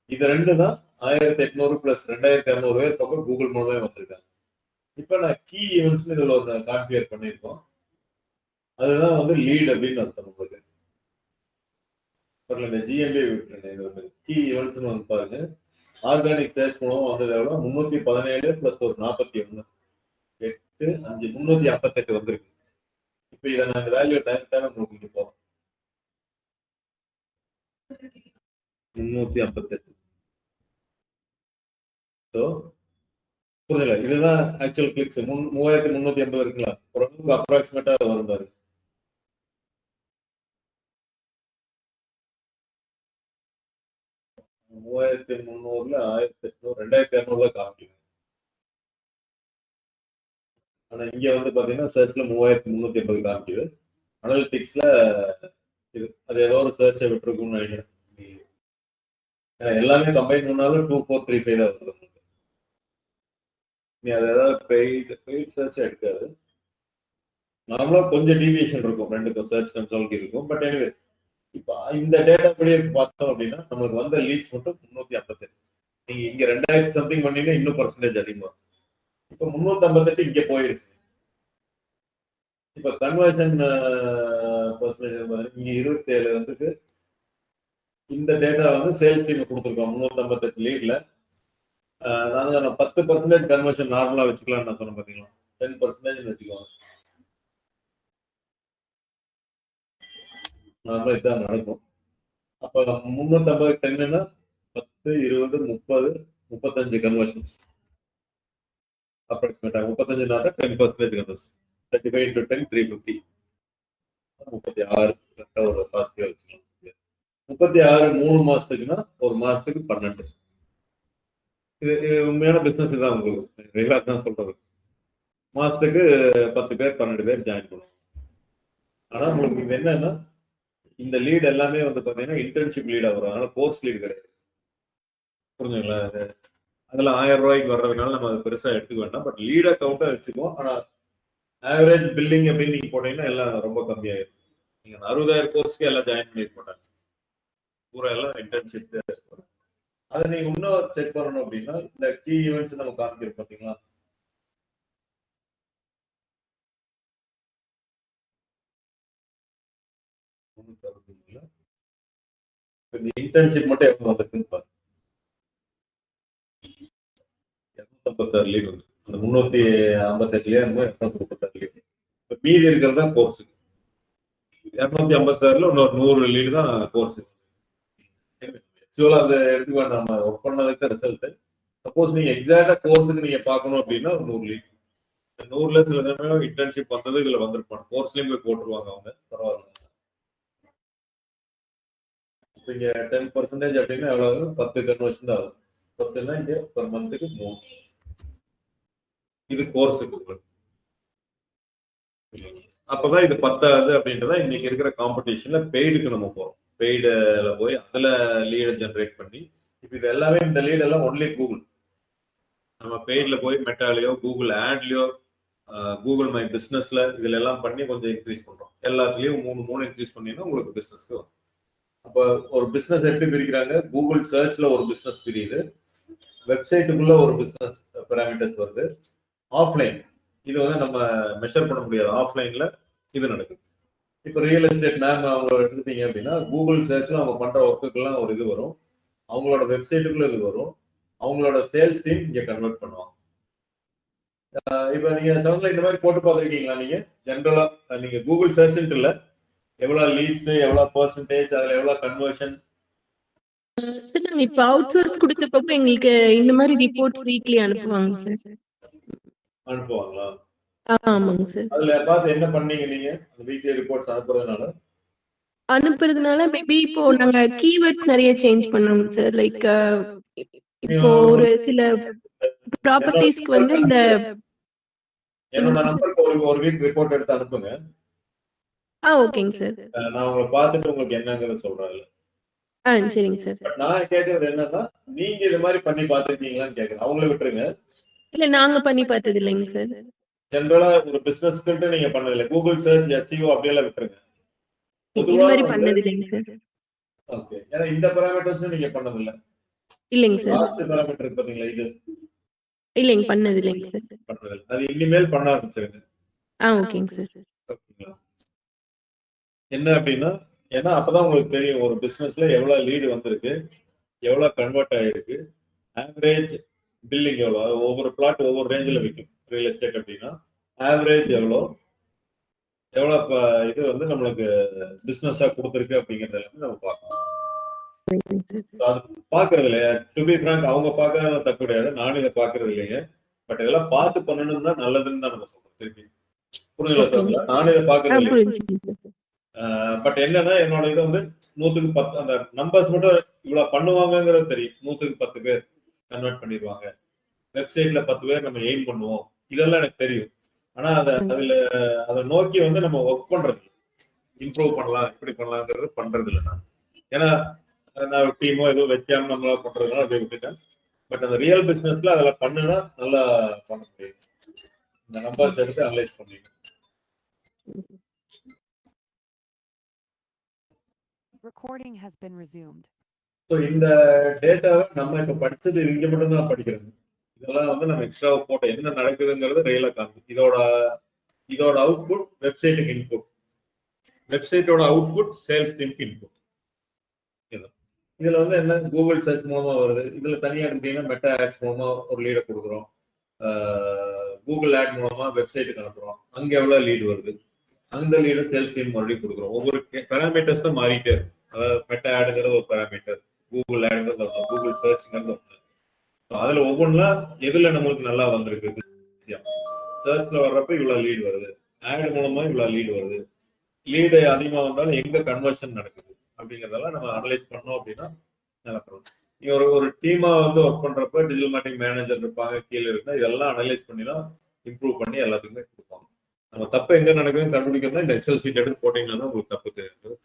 இது 2 தான் 1800 பிளஸ் 2200 பேர் பக்கம் கூகுள் மூலமே வந்திருக்காங்க. இப்போ நான் கீ ஈவெண்ட்ஸ் இதுல ஒரு கான்ஃபிகர் பண்ணியிருக்கோம். அதுதான் வந்து லீட் அப்படின்னு அர்த்தம் உங்களுக்கு. இந்த ஜிஎம்பி விட்டுருங்க. இது வந்து கீ ஈவெண்ட்ஸ்னு வந்து பாருங்க. ஆர்கானிக் சர்ச் மூலமா வந்தது எவ்வளோ 317 பிளஸ் ஒரு 41 8 5 358 வந்திருக்கு. இப்போ இதை நான் வேல்யூ டைம் உங்களுக்கு போறோம் 358. ஸோ புரியுதுல, இதுதான் ஆக்சுவல் கிளிக்ஸ். 3380 இருக்குங்களா, ஓரளவுக்கு அப்ராக்சிமேட்டா வரும் பாரு. $3300 1800 2200 காமிக்குது. ஆனா இங்க வந்து பாத்தீங்கன்னா சர்ச்ல 3380 காமிக்குது. அனலிட்டிக்ஸ்ல இது அது ஏதோ ஒரு சர்ச்சை விட்டுருக்கும்னு நினைக்கிறேன். எல்லாமே கம்பைன் பண்ணாலும் 2435 தான் வருது. நீ அது ஏதாவது பெய்ட் சர்ச் எடுக்காது. நார்மலா கொஞ்சம் டீவியேஷன் இருக்கும், 2 சர்ச் கன்சோலுக்கு இருக்கும். பட் எனிவே இப்போ இந்த டேட்டா படியே பார்த்தோம் அப்படின்னா நமக்கு வந்த லீட்ஸ் மட்டும் 358. நீங்க இங்க 2000 சம்திங் பண்ணீங்கன்னா இன்னும் பர்சன்டேஜ் அதிகமா. இப்போ 358 இங்க போயிருச்சு. இப்ப கன்வர்ஷன் பர்சன்டேஜ் இங்க 27 வந்துட்டு இந்த டேட்டா வந்து சேல்ஸ் டீம் கொடுத்துருக்கோம். 358 லீட்ல நாங்க 10% கன்வர்ஷன் நார்மலா வச்சுக்கலாம்னு நான் சொன்னேன் பாத்தீங்களா. 10% வச்சுக்கோங்க. நார்மலா இதான் நடக்கும். அப்ப 350 10ன்னா 10 20 30 35 கன்வர்ஷன்ஸ் அப்ராக்சிமேட்டா 35 10% கன்வர்ஷன் 35 into 10 350 36 ஒரு பாசிட்டிவா வச்சுக்கலாம். 36 3 மாசத்துக்குன்னா ஒரு மாசத்துக்கு 12. இது உண்மையான பிசினஸ் தான். உங்களுக்கு ரெகுலர் தான் சொல்றது. மாசத்துக்கு 10 பேர் 12 பேர் ஜாயின் பண்ணுவோம். ஆனா உங்களுக்கு இது என்னன்னா இந்த லீட் எல்லாமே வந்து பாத்தீங்கன்னா இன்டர்ன்ஷிப் லீடா வரும். அதனால கோர்ஸ் லீடு கிடையாது. புரிஞ்சுங்களா? அதெல்லாம் 1000 ரூபாய்க்கு வர்றதுனால நம்ம அது பெருசா எடுத்துக்க வேண்டாம். பட் லீட் அக்கௌண்ட்டா வச்சுக்குவோம். ஆனா ஆவரேஜ் பில்லிங் அப்படின்னு நீங்க போட்டீங்கன்னா எல்லாம் ரொம்ப கம்மியாயிருக்கும். நீங்க 60,000 கோர்ஸ்க்கு எல்லாம் ஜாயின் பண்ணிருக்க மாட்டாங்க. பூரா எல்லாம் இன்டர்ன்ஷிப். அதை நீங்க இன்னும் செக் பண்ணணும் அப்படின்னா இந்த கீ ஈவெண்ட்ஸ் நம்ம காமிக்கிறோம் பாத்தீங்களா. இந்த இன்டர்ன்ஷிப் மட்டும் எவ்வளவு வந்திருக்குன்னு பாருங்க. 256 லீட் வந்து அந்த 358 236 லீட். இப்ப மீதி இருக்கிறது தான் கோர்ஸ். 256ல இன்னொரு 100 லீடு தான் கோர்ஸ். ஆக்சுவலா அதை எடுத்துக்க வேண்டாம். நம்ம ஒர்க் பண்ணதுக்கு ரிசல்ட். சப்போஸ் நீங்க எக்ஸாக்டா கோர்ஸுக்கு நீங்க பார்க்கணும் அப்படின்னா 100 லீட். 100ல சில நேரம் இன்டர்ன்ஷிப் வந்தது இதுல வந்திருப்பாங்க. கோர்ஸ்லயும் போய் போட்டுருவாங்க அவங்க. பரவாயில்ல. இங்க 10% அப்படின்னா எவ்வளவு? 10 கன்வர்ஷன் தான் ஆகும். 10ன்னா இங்க per monthக்கு 3. இது கோர்ஸுக்கு. அப்பதான் இது பத்தாது அப்படின்றத இன்னைக்கு இருக்கிற காம்படிஷன்ல பெய்டுக்கு நம்ம போறோம். பெய்டுல போய் அதுல லீடை ஜெனரேட் பண்ணி இப்ப இது எல்லாமே இந்த லீட் எல்லாம் ஒன்லி கூகுள். நம்ம பெய்ட்ல போய் மெட்டாலயோ கூகுள் ஆட்லயோ கூகுள் மை பிசினஸ்ல இதுல எல்லாம் பண்ணி கொஞ்சம் இன்க்ரீஸ் பண்றோம். எல்லாத்துலயும் 3 இன்க்ரீஸ் பண்ணீங்கன்னா உங்களுக்கு பிசினஸ்க்கு வரும். அப்ப ஒரு பிசினஸ் எப்படி பிரிக்கிறாங்க? கூகுள் சர்ச்ல ஒரு பிசினஸ் பிரியுது, வெப்சைட்டுக்குள்ள ஒரு பிசினஸ் பேராமீட்டர்ஸ் வருது. ஆஃப்லைன் இது வந்து நம்ம மெஷர் பண்ண முடியாது. ஆஃப்லைன்ல இது நடக்குது. இப்போ ரியல் எஸ்டேட் மேம் அவங்க எடுத்துட்டீங்க அப்படின்னா கூகுள் சர்ச்ல அவங்க பண்ற ஒர்க்குக்கெல்லாம் ஒரு இது வரும், அவங்களோட வெப்சைட்டுக்குள்ள இது வரும், அவங்களோட சேல்ஸ் டீம் இங்க கன்வெர்ட் பண்ணுவாங்க. இப்போ நீங்க சவுண்ட்ல இந்த மாதிரி போட்டு பார்த்துருக்கீங்களா? நீங்க ஜென்ரலா நீங்க கூகுள் சர்ச்ன்ட்டு இல்ல, எவ்வளவு லீட்ஸ், எவ்வளவு பெர்சன்டேஜ், அதுல எவ்வளவு கன்வர்ஷன்? சார் நாங்க இப்ப அவுட் சோர்ஸ் கொடுத்தப்ப எங்களுக்கு இந்த மாதிரி ரிப்போர்ட்ஸ் வீக்லி அனுப்புவாங்க சார். அனுப்புவாங்களா? ஆமாங்க சார். அதுல பார்த்து என்ன பண்ணீங்க நீங்க வீக்லி ரிப்போர்ட்ஸ் அனுப்புறதுனால மேபி இப்போ நாங்க கீவேர்ட்ஸ் நிறைய சேஞ்ச் பண்ணோம் சார். லைக் இப்போ ஒரு சில ப்ராப்பர்ட்டிஸ்க்கு வந்து இந்த என்னோட நம்பருக்கு ஒரு வீக் ரிப்போர்ட் எடுத்து அனுப்புங்க. ஓகேங்க சார். நான் உங்களை பார்த்துட்டு உங்களுக்கு என்னங்கறத சொல்றேன். சரிங்க சார். நான் கேக்குறது என்னன்னா, நீங்க இது மாதிரி பண்ணி பார்த்துருக்கீங்களான்னு கேக்குறேன். அவங்கள விட்டுருங்க. இல்ல நாங்க பண்ணி பார்த்தது இல்லைங்க சார். ஜெனரலா ஒரு பிசினஸ்க்கு நீங்க பண்ணது இல்லை. கூகுள் சர்ச் எஸ்இஓ அப்படியெல்லாம் விட்டுருங்க. இது மாதிரி பண்ணது இல்லைங்க சார். ஓகே. ஏன்னா இந்த பாராமீட்டர்ஸ் நீங்க பண்ணது இல்ல. இல்லைங்க சார். லாஸ்ட் பாராமீட்டர் பாத்தீங்களா இது? இல்லைங்க பண்ணது இல்லைங்க சார். பண்ணது. அது இனிமேல் பண்ண ஆரம்பிச்சிருங்க. ஓகேங்க சார். ஓகேங்களா? என்ன அப்படின்னா, ஏன்னா அப்பதான் உங்களுக்கு தெரியும் ஒரு பிசினஸ்ல எவ்வளவு லீடு வந்திருக்கு, எவ்வளவு கன்வெர்ட் ஆயிருக்கு, ஆவரேஜ் பில்லிங் எவ்வளவு, ஒவ்வொரு பிளாட் ஒவ்வொரு ரேஞ்சில் விற்கும் ரியல் எஸ்டேட் அப்படின்னா ஆவரேஜ் எவ்வளோ, எவ்வளோ இது வந்து நம்மளுக்கு பிசினஸா கொடுத்துருக்கு அப்படிங்கிறது எல்லாமே நம்ம பார்க்கணும். அது பாக்குறது இல்லையா? டு பி ஃப்ராங்க் அவங்க பார்க்கறது தப்பு கிடையாது, நானும் இதை பாக்குறது இல்லைங்க. பட் இதெல்லாம் பார்த்து பண்ணணும்னா நல்லதுன்னு தான் நம்ம சொல்றோம். திருப்பி புரியுங்களா சொல்ல? நானும் இதை பாக்குறது இல்லை. பட் என்னன்னா என்னோட இது வந்து 100க்கு 10 அந்த நம்பர்ஸ் மட்டும் இவ்வளவு பண்ணுவாங்கிறது தெரியும். 100க்கு 10 பேர் கன்வெர்ட் பண்ணிடுவாங்க, வெப்சைட்ல 10 பேர் நம்ம எய்ம் பண்ணுவோம், இதெல்லாம் எனக்கு தெரியும். ஆனா அதை நோக்கி வந்து நம்ம ஒர்க் பண்றது, இம்ப்ரூவ் பண்ணலாம், இப்படி பண்ணலாங்கிறது பண்றது இல்லை நான். ஏன்னா நான் டீமோ எதுவும் வைக்காம நம்மளா பண்றதுனால அப்படியே விட்டுட்டேன். பட் அந்த ரியல் பிசினஸ்ல அதில் பண்ணுனா நல்லா பண்ண முடியும். இந்த நம்பர்ஸ் எடுத்து அனலைஸ் பண்ணிக்கணும். Recording has been resumed. So இந்த டேட்டாவை நம்ம இப்ப படிச்சது இங்க மட்டும் தான் படிக்கிறோம். இதெல்லாம் வந்து நம்ம எக்ஸ்ட்ரா போட்ட என்ன நடக்குதுங்கிறது ரியலா காமிக்கும். இதோட அவுட்புட் வெப்சைட்டுக்கு இன்புட், வெப்சைட்டோட அவுட்புட் சேல்ஸ் டீமுக்கு இன்புட். இதுல வந்து என்ன கூகுள் சர்ச் மூலமா வருது. இதுல தனியா எடுத்தீங்கன்னா மெட்டா ஆட்ஸ் மூலமா ஒரு லீடை கொடுக்குறோம், கூகுள் ஆட் மூலமா வெப்சைட்டுக்கு அனுப்புறோம், அங்க எவ்வளவு லீடு வருது, அந்த லீடை சேல்ஸ் டீம் மறுபடியும் கொடுக்குறோம். ஒவ்வொரு பேராமீட்டர்ஸ் தான் மாறிட்டே இருக்கும். அதாவது மெட்டா ஆடுங்கிறது ஒரு பேராமீட்டர், கூகுள் ஆடுங்கிறது ஒன்று, கூகுள் சர்ச்ங்கிறது ஒன்று. அதுல ஒவ்வொன்றா எதுல நம்மளுக்கு நல்லா வந்திருக்கு, சர்ச்ல வர்றப்ப இவ்வளவு லீடு வருது, ஆடு மூலமா இவ்வளவு லீடு வருது, லீடு அதிகமா வந்தாலும் எங்க கன்வர்ஷன் நடக்குது அப்படிங்கிறதெல்லாம் நம்ம அனலைஸ் பண்ணோம் அப்படின்னா நல்லா பண்ணுவோம். நீங்க ஒரு டீமா வந்து ஒர்க் பண்றப்ப டிஜிட்டல் மார்க்கெட்டிங் மேனேஜர் இருப்பாங்க, கீழே இருந்தா இதெல்லாம் அனலைஸ் பண்ணி தான் இம்ப்ரூவ் பண்ணி எல்லாத்துக்குமே கொடுப்பாங்க. நம்ம தப்பு எங்க நடக்குதுன்னு கண்டுபிடிக்கணும்னா இந்த எக்ஸல் ஷீட் எடுத்து போட்டீங்கன்னா தான் உங்களுக்கு தப்பு தெரியும்.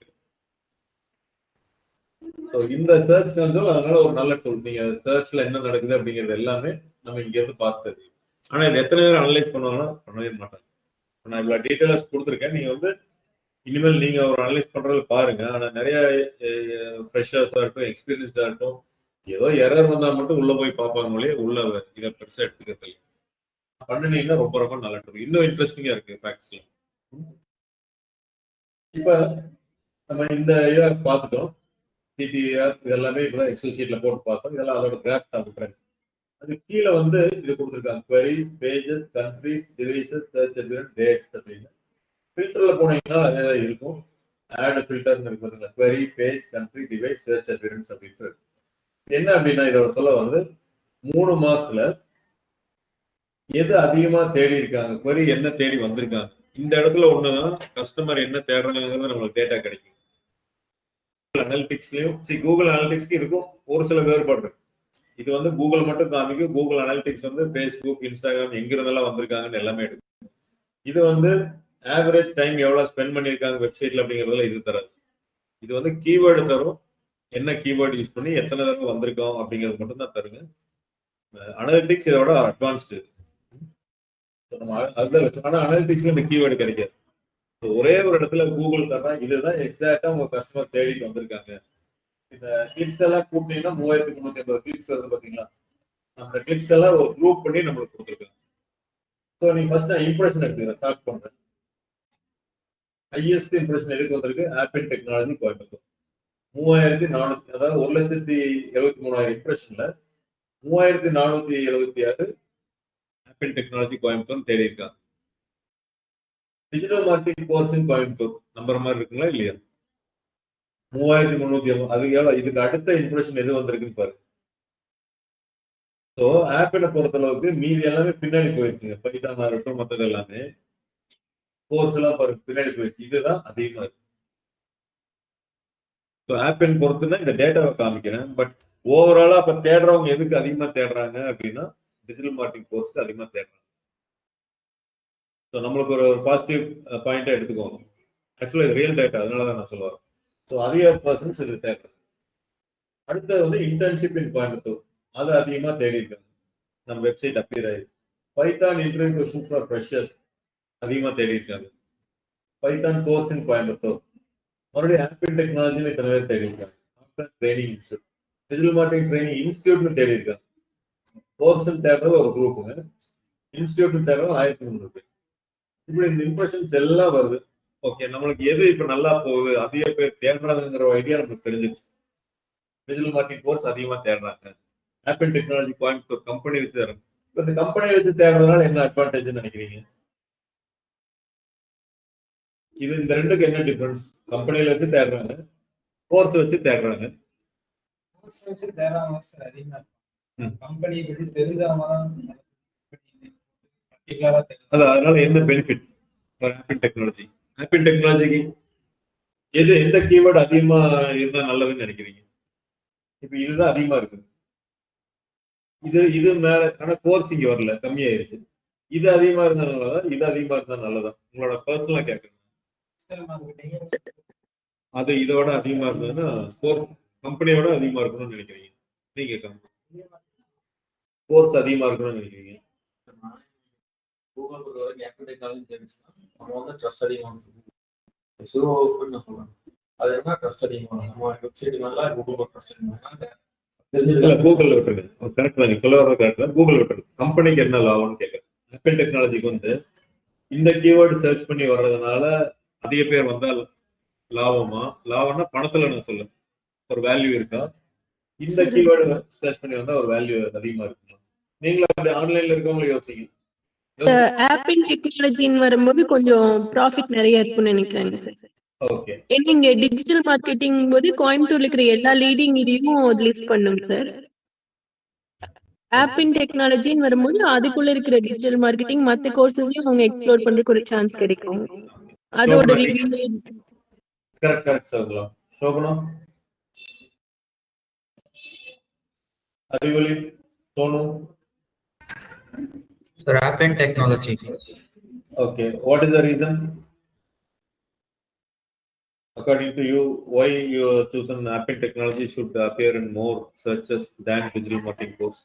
ஸோ இந்த சர்ச் வந்து அதனால ஒரு நல்ல டூல். நீங்க சர்ச்ல என்ன நடக்குது அப்படிங்கிறது எல்லாமே நம்ம இங்க இருந்து பார்த்தது. ஆனா இது எத்தனை பேர் அனலைஸ் பண்ணுவாங்கன்னா பண்ணவே மாட்டாங்க. நான் இவ்வளவு டீட்டெயில்ஸ் கொடுத்துருக்கேன். நீங்க வந்து இனிமேல் நீங்க ஒரு அனலைஸ் பண்றது பாருங்க. ஆனா நிறைய ஃப்ரெஷர்ஸா இருக்கட்டும், எக்ஸ்பீரியன்ஸ்டா இருக்கட்டும், ஏதோ எரர் வந்தா மட்டும் உள்ள போய் பார்ப்பாங்களே, உள்ள இதை பெருசா எடுத்துக்கிறது பண்ணினீங்கன்னா ரொம்ப ரொம்ப நல்லா இருக்கும். இன்னும் இன்ட்ரெஸ்டிங்கா இருக்கு ஃபேக்ட்ஸ்ல. இப்ப நம்ம இந்த இதை பார்த்துட்டோம், சிடிஆர் இதெல்லாமே இப்பதான் எக்ஸல் ஷீட்ல போட்டு பார்த்தோம். இதெல்லாம் அதோட கிராஃப் தான். அது கீழே வந்து இது கொடுத்துருக்காங்க, queries, pages, countries, devices, search evidence, dates அப்படின்னு. ஃபில்டர்ல போனீங்கன்னா அதே தான் இருக்கும். ஆட் ஃபில்டர்னு இருக்கு, query, page, country, device, search evidence அப்படின்ட்டு. என்ன அப்படின்னா இதோட சொல்ல வந்து 3 மாசத்துல எது அதிகமா தேடி இருக்காங்க, query என்ன தேடி வந்திருக்காங்க, இந்த இடத்துல ஒண்ணுதான் கஸ்டமர் என்ன தேடுறாங்கிறது நம்மளுக்கு டேட்டா கிடைக்கும். அனலிட்டிக்ஸ்லயும் கூகுள் அனலிட்டிக்ஸ்க்கு இருக்கும் ஒரு சில வேறுபாடு இருக்கு. இது வந்து கூகுள் மட்டும் காமிக்கும். கூகுள் அனாலிட்டிக்ஸ் வந்து ஃபேஸ்புக், இன்ஸ்டாகிராம் எங்க இருந்தெல்லாம் வந்திருக்காங்கன்னு எல்லாமே எடுக்கும். இது வந்து ஆவரேஜ் டைம் எவ்வளவு ஸ்பெண்ட் பண்ணியிருக்காங்க வெப்சைட்ல அப்படிங்கறதுல இது தராது. இது வந்து கீவேர்டு தரும். என்ன கீவேர்டு யூஸ் பண்ணி எத்தனை தடவை வந்திருக்கோம் அப்படிங்கிறது மட்டும் தான் தருங்க. அனாலிட்டிக்ஸ் இதோட அட்வான்ஸ்டு. நம்ம அதுதான் வச்சோம். ஆனா அனாலிட்டிக்ஸ்ல இந்த கீவேர்டு கிடைக்காது. ஒரே ஒரு இடத்துல கூகுள் தரா இதுதான் எக்ஸாக்டா உங்க கஸ்டமர் தேடிட்டு வந்திருக்காங்க. இந்த கிளிக்ஸ் எல்லாம் கூப்பிட்டீங்கன்னா 3350 கிளிக்ஸ் வருது பாத்தீங்களா? அந்த கிளிக்ஸ் எல்லாம் ஒரு குரூப் பண்ணி நம்மளுக்கு கொடுத்துருக்காங்க. ஸோ நீங்க ஃபர்ஸ்ட் இம்ப்ரெஷன் எடுத்துக்கிறேன், ஸ்டார்ட் பண்றேன். ஹையஸ்ட் இம்ப்ரெஷன் எதுக்கு வந்திருக்கு? ஆப்பிள் டெக்னாலஜி கோயம்புத்தூர் 3400, அதாவது 1,73,000 இம்ப்ரெஷன்ல 3476 ஆப்பிள் டெக்னாலஜி கோயம்புத்தூர் தேடி இருக்காங்க. Digital marketing course in Coimbatore number மாதிரி இருக்குங்களா இல்லையா? 3350. அது எவ்வளவு? இதுக்கு அடுத்த இம்ப்ரெஷன் எது வந்திருக்குன்னு பாரு. ஸோ ஆப்பிளை பொறுத்தளவுக்கு மீதி எல்லாமே பின்னாடி போயிடுச்சுங்க. பைத்தானா இருக்கட்டும், மற்றது எல்லாமே கோர்ஸ் எல்லாம் பாரு பின்னாடி போயிடுச்சு. இதுதான் அதிகமா இருக்கு. ஸோ ஆப்பிள் பொறுத்துதான் இந்த டேட்டாவை காமிக்கிறேன். பட் ஓவராலா அப்ப தேடுறவங்க எதுக்கு அதிகமா தேடுறாங்க அப்படின்னா டிஜிட்டல் மார்க்கெட்டிங் கோர்ஸ்க்கு அதிகமா தேடுறாங்க. ஸோ நம்மளுக்கு ஒரு பாசிட்டிவ் பாயிண்டா எடுத்துக்கோங்க. ஆக்சுவலா இது ரியல் டேட்டா, அதனாலதான் நான் சொல்லுவேன். ஸோ அதிக பர்சன்ஸ் இது தேடுறாங்க. அடுத்தது வந்து இன்டர்ன்ஷிப் இன் கோயம்புத்தூர், அது அதிகமா தேடி இருக்காங்க. நம்ம வெப்சைட் அப்பியர் ஆயிருக்கு. Python interview questions for freshers அதிகமா தேடி இருக்காங்க. பைத்தான் கோர்ஸ் இன் கோயம்புத்தூர், மறுபடியும் ஆப்பிள் டெக்னாலஜின்னு இத்தனை பேர் தேடி இருக்காங்க. Apple training institute, digital marketing training இன்ஸ்டியூட்னு தேடி இருக்காங்க. கோர்ஸ் தேடுறது ஒரு குரூப்புங்க, இன்ஸ்டியூட் தேடுறது 1300 பேர். இப்படி இந்த இம்ப்ரெஷன்ஸ் எல்லாம் வருது. ஓகே, நம்மளுக்கு எது இப்ப நல்லா போகுது, அதிக பேர் தேடுறாங்கிற ஐடியா நமக்கு தெரிஞ்சிருச்சு. டிஜிட்டல் மார்க்கெட்டிங் கோர்ஸ் அதிகமா தேடுறாங்க. ஆப்பிள் டெக்னாலஜி கோயம்புத்தூர் கம்பெனி வச்சு தேடுறாங்க. இப்போ இந்த கம்பெனியை வச்சு தேடுறதுனால என்ன அட்வான்டேஜ் நினைக்கிறீங்க? இது இந்த ரெண்டுக்கு என்ன டிஃபரன்ஸ்? கம்பெனியில வச்சு தேடுறாங்க, கோர்ஸ் வச்சு தேடுறாங்க. கோர்ஸ் வச்சு தேடுறவங்க சார் அதிகமா இருக்கும். கம்பெனி பத்தி தெரிஞ்சவங்க தான் பர்டிகுலரா தெரியும். அதனால என்ன பெனிஃபிட் ஆப்பிள் டெக்னாலஜி? ஆப்பிள் டெக்னாலஜிக்கு எது, எந்த கீவேர்டு அதிகமா இருந்தா நல்லதுன்னு நினைக்கிறீங்க? இப்ப இதுதான் அதிகமா இருக்கு. இது மேல, ஆனா கோர்ஸ் இங்க வரல, கம்மியாயிருச்சு. இது அதிகமா இருந்ததுனால இது அதிகமா இருந்தா நல்லதா? உங்களோட பர்சனலா கேட்கணும். அது இதோட அதிகமா இருந்ததுன்னா கோர்ஸ் கம்பெனியோட அதிகமா இருக்கணும்னு நினைக்கிறீங்க நீங்க? கோர்ஸ் அதிகமா இருக்கணும்னு நினைக்கிறீங்க? கூகுள் பொறுத்தவரைக்கும் ஆப்பிள் டெக்னாலஜி தெரிஞ்சுன்னா நம்ம வந்து ட்ரஸ்ட் அதிகமாக நான் சொல்றேன். அது என்ன ட்ரஸ்ட் அதிகமாக நம்ம வெப்சைட் நல்லா கூகுள் ட்ரஸ்ட் அதிகமாக கூகுள் விட்டுருங்க. கரெக்ட் தான், நீங்க சொல்ல வர கரெக்ட் தான். கூகுள் விட்டுருங்க. கம்பெனிக்கு என்ன லாபம்னு கேட்கறேன். ஆப்பிள் டெக்னாலஜிக்கு வந்து இந்த கீவேர்டு சர்ச் பண்ணி வர்றதுனால அதிக பேர் வந்தா லாபமா? லாபம்னா பணத்துல நான் சொல்ல ஒரு வேல்யூ இருக்கா? இந்த கீவேர்டு சர்ச் பண்ணி வந்தா ஒரு வேல்யூ அதிகமா இருக்குமா? நீங்களும் அப்படி ஆன்லைன்ல இருக்கவங்கள யோசிங்க. ஆப்பிள் டெக்னாலஜின்னு வரும்போது கொஞ்சம் ப்ராஃபிட் நிறைய இருக்கும்னு நினைக்கிறேன் சார். ஓகே, நீங்க டிஜிட்டல் மார்க்கெட்டிங் போது கோயம்புத்தூர்ல இருக்கிற எல்லா லீடிங் இதையும் லிஸ்ட் பண்ணுங்க சார். ஆப்பிள் டெக்னாலஜின்னு வரும்போது அதுக்குள்ள இருக்கிற டிஜிட்டல் மார்க்கெட்டிங் மற்ற கோர்சஸையும் அவங்க எக்ஸ்ப்ளோர் பண்றதுக்கு ஒரு சான்ஸ் கிடைக்கும். அதோட correct correct sir. Shobana, Arivoli, Sonu. Sir, Appian Technology. Okay, what is the reason? According to you, why you have chosen Appian Technology should appear in more searches than digital marketing course?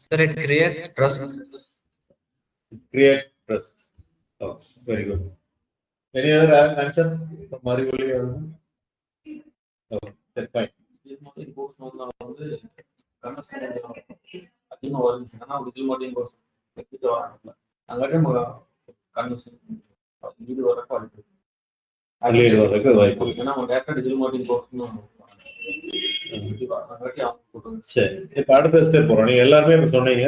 Sir, it creates trust. Create trust. Oh, very good. Any other answer from Marivoli? Oh, that's fine. Course வந்து அதிகமாக வருது. ஆனால் digital marketing course எடுத்துட்டு வராங்க. அங்காட்டி நம்ம conversion இது வரக்கு வாய்ப்பு இருக்கு. ஏன்னா நம்ம டேரக்டா டிஜிட்டல் மார்க்கெட்டிங் கோர்ஸ்னு அங்காட்டி அவங்க போட்டு. சரி, இப்போ அடுத்த ஸ்டெப் போகிறோம். நீங்கள் எல்லாருமே இப்போ சொன்னீங்க,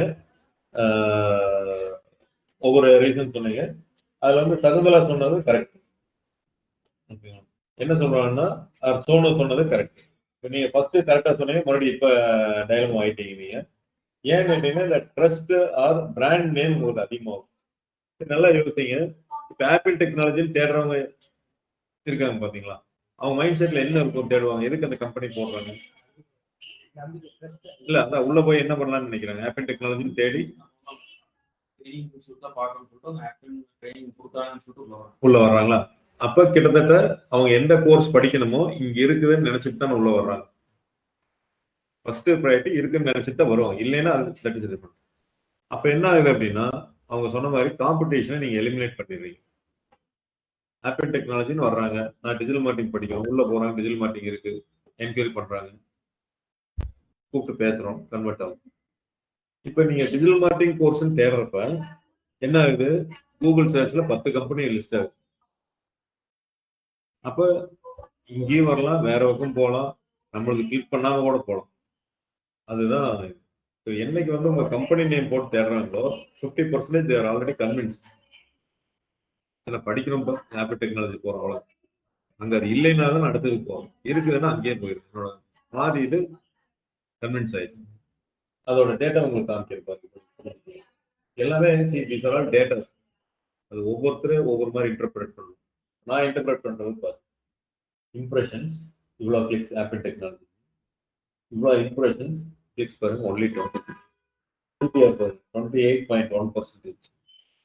ஒவ்வொரு ரீசன் சொன்னீங்க. அதில் வந்து சகுந்தலா சொன்னது கரெக்ட். என்ன சொல்றாங்கன்னா சோனு சொன்னது கரெக்ட். இப்போ நீங்கள் ஃபர்ஸ்ட் கரெக்டாக சொன்னீங்க, மறுபடியும் இப்போ டயலம் ஆகிட்டீங்க. நீங்கள் ஏன் கேட்டீங்கன்னா இந்த ட்ரஸ்ட் ஆர் பிராண்ட் நேம் உங்களுக்கு அதிகமாகும். நல்லா யோசிங்க. இப்போ ஆப்பிள் டெக்னாலஜின்னு தேடுறவங்க இருக்காங்க பார்த்தீங்களா? அவங்க மைண்ட் செட்ல என்ன இருக்கும் தேடுவாங்க, எதுக்கு அந்த கம்பெனி போடுறாங்க. இல்ல அதான் உள்ள போய் என்ன பண்ணலாம்னு நினைக்கிறாங்க, ஆப்பிள் டெக்னாலஜின்னு தேடி உள்ள வர்றாங்களா. அப்ப கிட்டத்தட்ட அவங்க எந்த கோர்ஸ் படிக்கணுமோ இங்க இருக்குதுன்னு நினைச்சிட்டு தான் உள்ள வர்றாங்க. ஃபர்ஸ்ட் ப்ரையாரிட்டி இருக்குன்னு நினைச்சிட்டு தான் வருவாங்க, இல்லைன்னா அது தட் இஸ் டிஃபரண்ட். அப்ப என்ன ஆகுது அப்படின்னா அவங்க சொன்ன மாதிரி காம்படிஷனை நீங்க எலிமினேட் பண்ணிடுறீங்க. ஆப்பிள் டெக்னாலஜின்னு வர்றாங்க, நான் டிஜிட்டல் மார்க்கெட்டிங் படிக்கிறோம், உள்ள போறாங்க, டிஜிட்டல் மார்க்கெட்டிங் இருக்கு, என்கொயரி பண்றாங்க, கூப்பிட்டு பேசுறோம், கன்வெர்ட் ஆகும். இப்ப நீங்க டிஜிட்டல் மார்க்கெட்டிங் கோர்ஸ்ன்னு தேடுறப்ப என்ன ஆகுது, கூகுள் சர்ச்ல 10 கம்பெனி லிஸ்ட் ஆகுது. அப்ப இங்கேயும் வரலாம், வேற பக்கம் போகலாம், நம்மளுக்கு கிளிக் பண்ணாம கூட போகலாம். அதுதான் என்னைக்கு வந்து உங்க கம்பெனி நேம் போட்டு தேடுறாங்களோ 50% தேர் ஆல்ரெடி கன்வின்ஸ்ட். சில படிக்கிறோம் ஆப்பிள் டெக்னாலஜி போறோம், அவ்வளவு. அங்க அது இல்லைன்னா தான் அடுத்ததுக்கு போகும், இருக்குதுன்னா அங்கேயே போயிருக்கு. என்னோட பாதி இது கன்வின்ஸ் ஆயிடுச்சு. அதோட டேட்டா உங்களுக்கு காமிச்சிருப்பாரு எல்லாமே. டேட்டாஸ் அது ஒவ்வொருத்தரும் ஒவ்வொரு மாதிரி இன்டர்பிரேட் பண்ணணும். நான் இன்டர்பிரேட் பண்றது பாரு, இம்ப்ரெஷன்ஸ் இவ்வளோ கிளிக்ஸ் ஆப்பிள் டெக்னாலஜி, இவ்வளோ இம்ப்ரெஷன்ஸ் கிளிக்ஸ் பாருங்க, ஒன்லி 28.1%.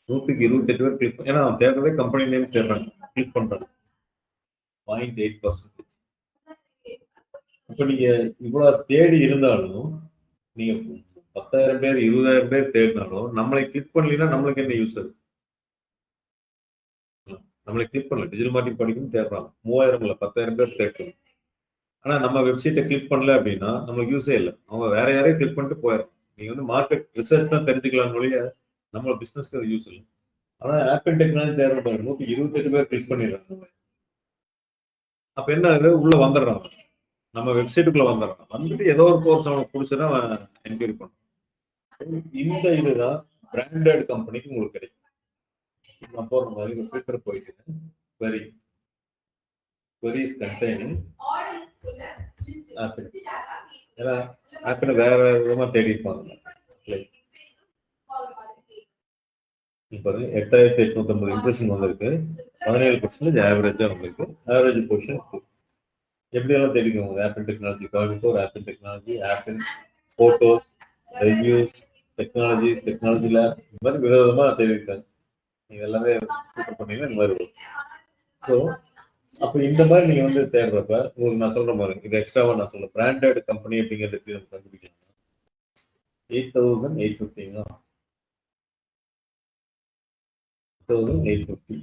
128 பேர் கிளிக், ஏன்னா அவன் தேடுறதே கம்பெனி நேம் தேடுறாங்க, கிளிக் பண்றாங்க 0.8%. இப்ப நீங்க இவ்வளவு தேடி இருந்தாலும், நீங்க 10,000 பேர் 20,000 பேர் தேடினாலும் நம்மளை கிளிக் பண்ணலன்னா நம்மளுக்கு என்ன யூஸ்? அது நம்மளை கிளிக் பண்ணல, டிஜிட்டல் மார்க்கெட்டிங் படிக்கணும் தேடுறாங்க, 3000 இல்ல 10,000 பேர் தேடணும். ஆனா நம்ம வெப்சைட்டை கிளிக் பண்ணல அப்படின்னா நம்மளுக்கு யூஸே இல்லை, அவங்க வேற யாரையும் கிளிக் பண்ணிட்டு போயிடும். நீங்க வந்து மார்க்கெட் ரிசர்ச் தான் தெரிஞ்சுக்கலாம் ஒழிய நம்ம பிசினஸ்க்கு அது யூஸ் இல்லை. ஆனா ஆப்பிள் டெக்னாலஜி தேடுற 128 பேர் கிளிக் பண்ணிடுறாங்க. அப்ப என்ன ஆகுது, உள்ள வந்துடுறாங்க, நம்ம வெப்சைட்டுக்குள்ள வந்துடுறான், வந்துட்டு ஏதோ ஒரு கோர்ஸ் அவனுக்கு பிடிச்சதா அவன் என்கொயரி பண்ணுறான். இந்த இதுதான் பிராண்டட் கம்பெனிக்கு உங்களுக்கு கிடைக்கும். நான் போற மாதிரி ஃபில்டர் போயிட்டு queries containing ஆப்பிள், ஏன்னா ஆப்பிள் வேற விதமா தேடி இருப்பாங்க. இப்போ 8,850 இம்ப்ரெஷன் வந்திருக்கு, 17% ஆவரேஜா வந்திருக்கு. ஆவரேஜ் பொசிஷன் எப்படியெல்லாம் தெரிவிக்கும், apple technology Coimbatore, apple technology, apple photos, reviews, technologies, technology lab, இந்த மாதிரி விதவிதமா தெரிவிக்காங்க. நீங்க எல்லாமே சூப்பர் பண்ணீங்கன்னா இந்த மாதிரி வரும். ஸோ அப்போ இந்த மாதிரி நீங்க வந்து தேடுறப்ப உங்களுக்கு நான் சொல்ற மாதிரி இது எக்ஸ்ட்ராவா நான் சொல்றேன், பிராண்டட் கம்பெனி அப்படிங்கிறது நம்ம கண்டுபிடிக்கலாம். 8,850 8,850.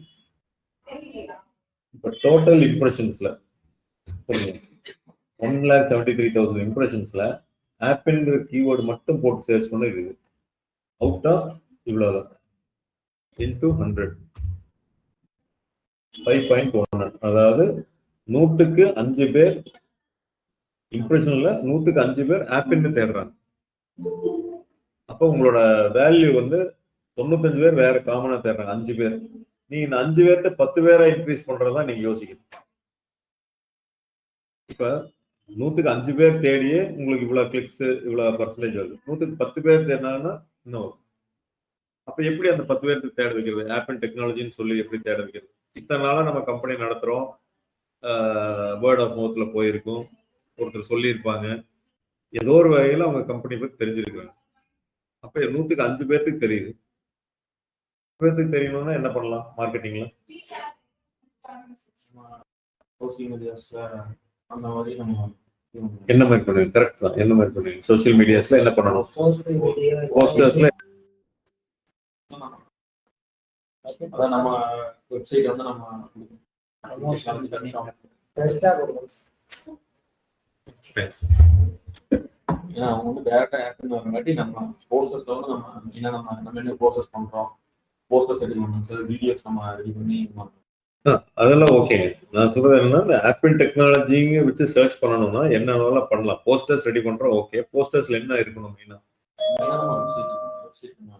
இப்போ டோட்டல் இம்ப்ரெஷன்ஸ்ல 1,73,000 இம்ப்ரெஷன்ஸ்ல ஆப்பிள்ங்கிற கீவேர்டு மட்டும் போட்டு சர்ச் பண்ண இருக்குது. அவுட்டா இவ்வளவுதான் இன்டூ 100 5.1. அதாவது 100க்கு 5 பேர் இம்ப்ரெஷன்ல 100க்கு 5 பேர் ஆப்பிள்னு தேடுறாங்க. அப்போ உங்களோட வேல்யூ வந்து 95 பேர் வேற காமனா தேடுறாங்க, 5 பேர். நீங்க இந்த 5 பேர்த்த 10 பேரா இன்க்ரீஸ் பண்றதா நீங்க யோசிக்கணும். இப்ப 100க்கு 5 பேர் தேடியே உங்களுக்கு இவ்வளவு கிளிக்ஸ் இவ்வளவு பர்சன்டேஜ் வருது. 100க்கு 10 பேர் தேடினாங்கன்னா இன்னும். அப்ப எப்படி அந்த 10 பேருக்கு தேட வைக்கிறது, ஆப்பிள் டெக்னாலஜின்னு சொல்லி எப்படி தேட வைக்கிறது? இத்தனை நாளா நம்ம கம்பெனி நடத்துறோம், வேர்ட் ஆஃப் மவுத்ல போயிருக்கும், ஒருத்தர் சொல்லியிருப்பாங்க, ஏதோ ஒரு வகையில அவங்க கம்பெனி பத்தி தெரிஞ்சிருக்காங்க. அப்ப 100க்கு 5 பேர்த்துக்கு தெரியுது. பேர்த்துக்கு தெரியணும்னா என்ன பண்ணலாம் மார்க்கெட்டிங்ல? என்ன மாதிரி பண்ணுவீங்க? கரெக்ட் தான், என்ன மாதிரி பண்ணுவீங்க? சோசியல் மீடியாஸ்ல என்ன பண்ணணும்? போஸ்டர்ஸ்ல நம்ம வெப்சைட் வந்து நம்ம ஏன்னா அவங்க வந்து டேரக்டா ஆப்னு வரங்காட்டி நம்ம போஸ்டர்ஸ்ல வந்து நம்ம என்ன ப்ரோசஸ் பண்றோம், போஸ்டர்ஸ் ரெடி பண்ணணும் சார், வீடியோஸ் நம்ம ரெடி பண்ணி அதெல்லாம் ஓகே. நான் சொல்றது என்னன்னா ஆப்பிள் டெக்னாலஜிங்க வச்சு சர்ச் பண்ணணும்னா என்ன பண்ணலாம். போஸ்டர்ஸ் ரெடி பண்றோம், ஓகே. போஸ்டர்ஸ்ல என்ன இருக்கணும்? மெயினா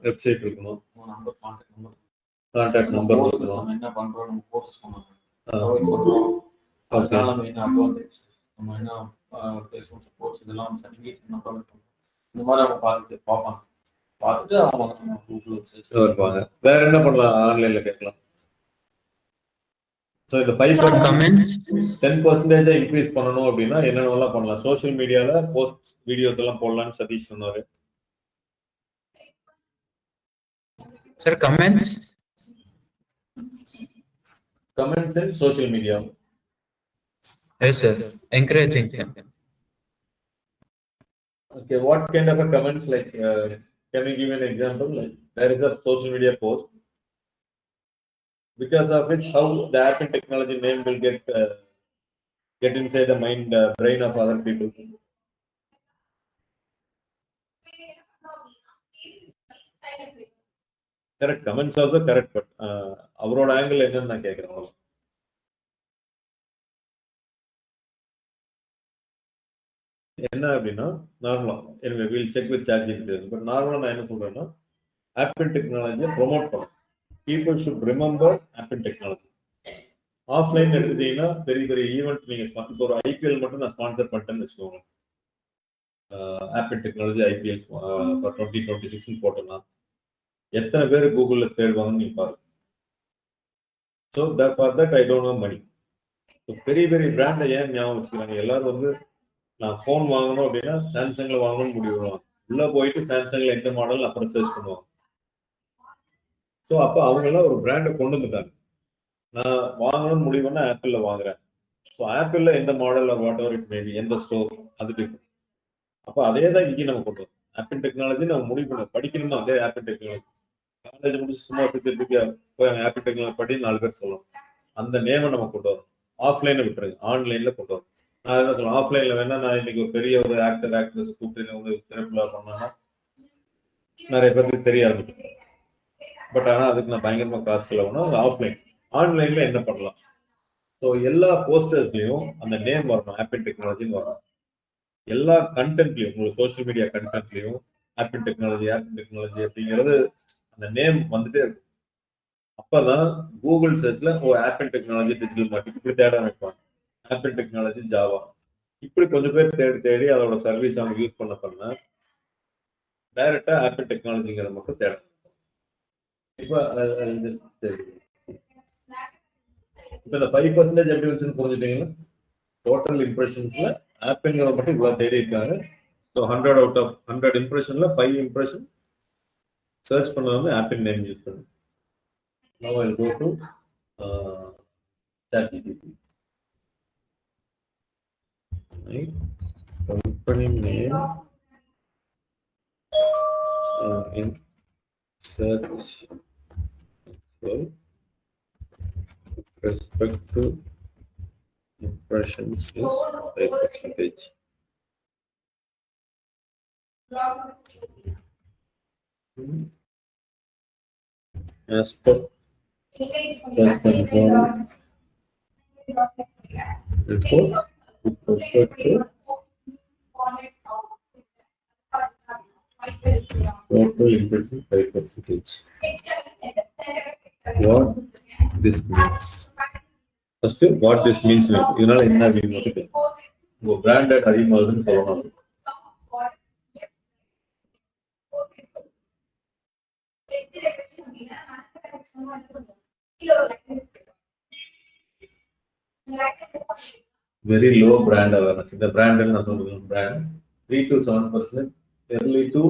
வெப்சைட் இருக்கணும், கான்டாக்ட் நம்பர் இருக்கணும், என்ன பண்றோம், நம்ம ப்ரோசஸ் பண்ணணும், நம்ம என்ன பிளேஸ்மெண்ட் சப்போர்ட்ஸ் இதெல்லாம் சர்டிஃபிகேட்ஸ் என்ன ப்ரொவைட் பண்ணுறோம், இந்த மாதிரி அவங்க பார்த்துட்டு அவங்க கூகுள் இருப்பாங்க. வேற என்ன பண்ணலாம்? ஆன்லைன்ல கேட்கலாம். ஸோ இந்த 5% comments, 10% இன்க்ரீஸ் பண்ணணும் அப்படின்னா என்னென்னலாம் பண்ணலாம்? சோஷியல் மீடியால போஸ்ட் வீடியோஸ் எல்லாம் போடலாம்னு சதீஷ் சொன்னாரு. sir, comments, comments in social media. yes sir, encouraging them. Okay, what kind of a comments like? Can you give an example? Like there is a social media post because of which how the app and technology name will get inside the mind brain of other people. Correct, comments also correct, but அவரோட angle என்னன்னு நான் கேட்கிறேன். என்ன அப்படின்னா நார்மலா எனக்கு will check with ChatGPT, but நார்மலா நான் என்ன சொல்றேன்னா ஆப் அண்ட் டெக்னாலஜியை ப்ரொமோட் பண்ணணும். People should remember app and technology. Offline எடுத்துட்டீங்கன்னா பெரிய பெரிய ஈவெண்ட் நீங்க இப்போ ஒரு ஐபிஎல் மட்டும் நான் ஸ்பான்சர் பண்ணிட்டேன்னு வச்சுக்கோங்க. App and technology IPL for 2026 போட்டோம்னா எத்தனை பேர் கூகுள்ல தேடுவாங்கன்னு நீங்க பாருங்க. So for that I don't know money. பெரிய பெரிய பிராண்டை ஏன் ஞாபகம் வச்சுக்கிறாங்க? எல்லாரும் வந்து நான் ஃபோன் வாங்கணும் அப்படின்னா சாம்சங்ல வாங்கணும்னு முடிவு பண்ணுவாங்க. உள்ள போயிட்டு சாம்சங்ல எந்த மாடல் அப்புறம் சர்ச் பண்ணுவாங்க. ஸோ அப்போ அவங்க எல்லாம் ஒரு பிராண்டை கொண்டு வந்துட்டாங்க. நான் வாங்கணும்னு முடிவு பண்ண ஆப்பிள்ல வாங்குறேன். ஸோ ஆப்பிள்ல எந்த model what ever it maybe, எந்த ஸ்டோர், அது டிஃபரெண்ட். அப்போ அதே தான் இங்கே நம்ம கொண்டு வரோம். ஆப் அண்ட் டெக்னாலஜி நம்ம முடிவு பண்ண படிக்கணும்னா அதே ஆப் அண்ட் டெக்னாலஜி. காலேஜ் முடிச்சு சும்மா போய் ஆப் அண்ட் டெக்னாலஜி படி 4 பேர் சொல்லணும். அந்த நேமை நம்ம கொண்டு வரோம். ஆஃப்லைனை விட்டுருங்க, ஆன்லைன்ல கொண்டு வரோம். நான் என்ன சொல்லுவேன், ஆஃப்லைன்ல வேணா நான் இன்னைக்கு ஒரு பெரிய ஒரு ஆக்ட்ரஸ் கூப்பிட்டு வந்து திரைப்படா பண்ணோம்னா நிறைய பேருக்கு தெரிய ஆரம்பிக்கும். பட் ஆனால் அதுக்கு நான் பயங்கரமா காசு செலவுனா அது ஆஃப்லைன். ஆன்லைன்ல என்ன பண்ணலாம்? ஸோ எல்லா போஸ்டர்ஸ்லயும் அந்த நேம் வரணும், ஆப் அண்ட் டெக்னாலஜின்னு வரணும். எல்லா கண்டென்ட்லயும், உங்களுக்கு சோஷியல் மீடியா கண்டென்ட்லயும் ஆப் அண்ட் டெக்னாலஜி அப்படிங்கிறது அந்த நேம் வந்துட்டே இருக்கும். அப்பதான் கூகுள் சர்ச்ல app and technology digital market இப்படி தேட வைப்பாங்க. ஆப் அண்ட் டெக்னாலஜி ஜாவா இப்படி கொஞ்சம் பேர் தேடி அதோட சர்வீஸ் அவங்க யூஸ் பண்ண டைரக்டா ஆப் அண்ட் டெக்னாலஜிங்கிற மட்டும் தேட. இப்போ இந்த 5% எப்படி வச்சுன்னு புரிஞ்சுட்டீங்கன்னா டோட்டல் இம்ப்ரெஷன்ஸ்ல ஆப்பிங்கிற மட்டும் இவ்வளவு தேடி இருக்காங்க. ஸோ 100 out of 100 இம்ப்ரெஷன்ல 5 இம்ப்ரெஷன் சர்ச் பண்ண வந்து ஆப்பிள் நேம் யூஸ் பண்ணுங்க. Now I'll go to ChatGPT. Right? Company name in search with respect to impressions is 5%. As per report with respect to total impression 5%. What this means? First, what this means? இதனால என்ன அப்படின்னு உங்க branded அதிகமாகுதுன்னு சொல்லணும். Very low brand awareness. The brand and brand 3 to 7%, early to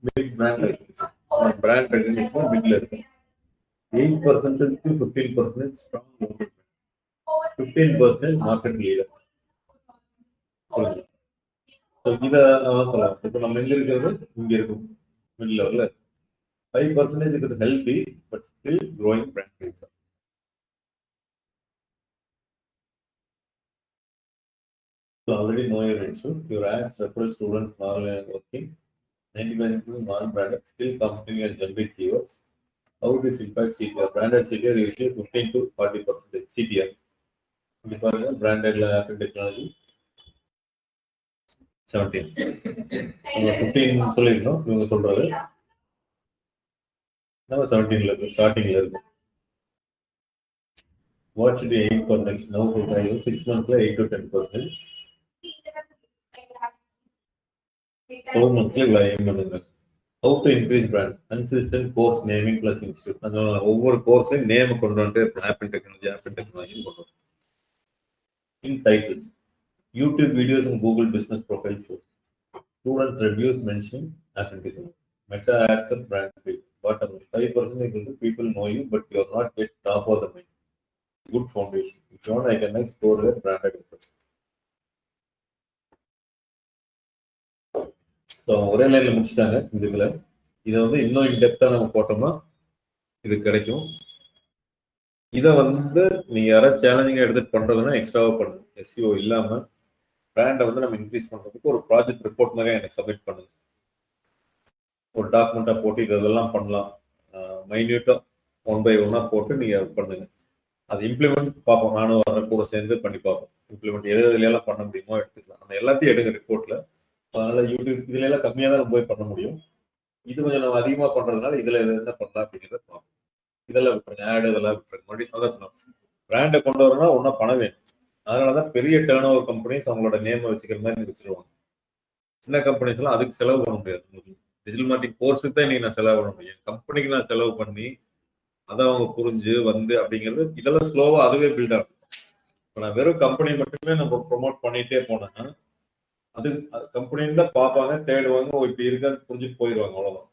mid brand recognition. Brand recognition mid level. 8% to 15% strong movement. 15% market leader. So இத சொல்லலாம். இப்போ நம்ம எங்க இருக்கிறது இங்க இருக்கும் மிட் லெவல்ல. 5% is healthy but still growing brand. You already know your issue. Your ads refer students online working. 95% non-branded still competing and generate keywords. How this impacts CTR? Branded CTR usually 15 to 40% CTR. Because branded app and technology 17. 15 சொல்லிருக்கோம் இவங்க சொல்றது. நம்ம 17 ல ஸ்டார்டிங்ல இருக்கும். What should be 8 for next now for 6 months 8 to 10%. 4 months aim பண்ணுங்க. How to increase brand consistent course naming plus institute. அதனால ஒவ்வொரு கோர்ஸ்லையும் name கொண்டு வந்துட்டு ஆப் அண்ட் டெக்னாலஜி கொண்டு வரும். In titles YouTube videos and Google business profile post students reviews mentioning app and technology Meta ads and brand feel. But 5% of people know you, but you are not yet top of the mind. Good foundation. If you want, I can explore the brand identity. So ஒரே லைனில் முடிச்சுட்டாங்க. இதுல இதை வந்து இன்னும் இன்டெப்த்தாக நம்ம போட்டோம்னா இது கிடைக்கும். இதை வந்து நீங்க யாராவது சேலஞ்சிங்காக எடுத்துட்டு பண்றதுன்னா எக்ஸ்ட்ராவாக பண்ணுங்க. எஸ்இஓ இல்லாமல் பிராண்டை வந்து நம்ம இன்க்ரீஸ் பண்றதுக்கு ஒரு ப்ராஜெக்ட் ரிப்போர்ட் மாதிரி எனக்கு சப்மிட் பண்ணுங்க. ஒரு டாக்குமெண்ட்டாக போட்டு இதெல்லாம் பண்ணலாம், மைன்யூட்டாக 1 by 1 போட்டு நீங்கள் பண்ணுங்க. அது இம்ப்ளிமெண்ட் பார்ப்போம். நானும் வர கூட சேர்ந்து பண்ணி பார்ப்போம். இம்ப்ளிமெண்ட் எதுலாம் பண்ண முடியுமோ எடுத்துக்கலாம். நம்ம எல்லாத்தையும் எடுங்க ரிப்போர்ட்டில். அதனால யூடியூப் இதுல எல்லாம் கம்மியாக தான் நம்ம போய் பண்ண முடியும். இது கொஞ்சம் நம்ம அதிகமாக பண்ணுறதுனால இதில் என்ன பண்ணலாம் அப்படிங்கிறத பார்ப்போம். இதெல்லாம் விட்டுருங்க, ஆடு இதெல்லாம் விட்டுருங்க. மறுபடியும் அதான் சொன்னோம், பிராண்டை கொண்டு வரணும்னா ஒன்றா பணம் வேணும். அதனால தான் பெரிய டேர்ன் ஓவர் கம்பெனிஸ் அவங்களோட நேமை வச்சுக்கிற மாதிரி வச்சுருவாங்க. சின்ன கம்பெனிஸ் எல்லாம் அதுக்கு செலவு பண்ண முடியாது. டிஜிட்டல் மார்க்கெட்டிங் கோர்ஸுக்கு தான் இன்னைக்கு நான் செலவு பண்ண முடியும். கம்பெனிக்கு நான் செலவு பண்ணி அதை அவங்க புரிஞ்சு வந்து அப்படிங்கிறது இதெல்லாம் ஸ்லோவாக அதுவே பில்ட் ஆகும். இப்போ நான் வெறும் கம்பெனி மட்டுமே நம்ம ப்ரொமோட் பண்ணிகிட்டே போனேன்னா அது கம்பெனின்னு தான் பார்ப்பாங்க, தேடுவாங்க, இப்படி இருக்கான்னு புரிஞ்சுட்டு போயிடுவாங்க, அவ்வளோதான்.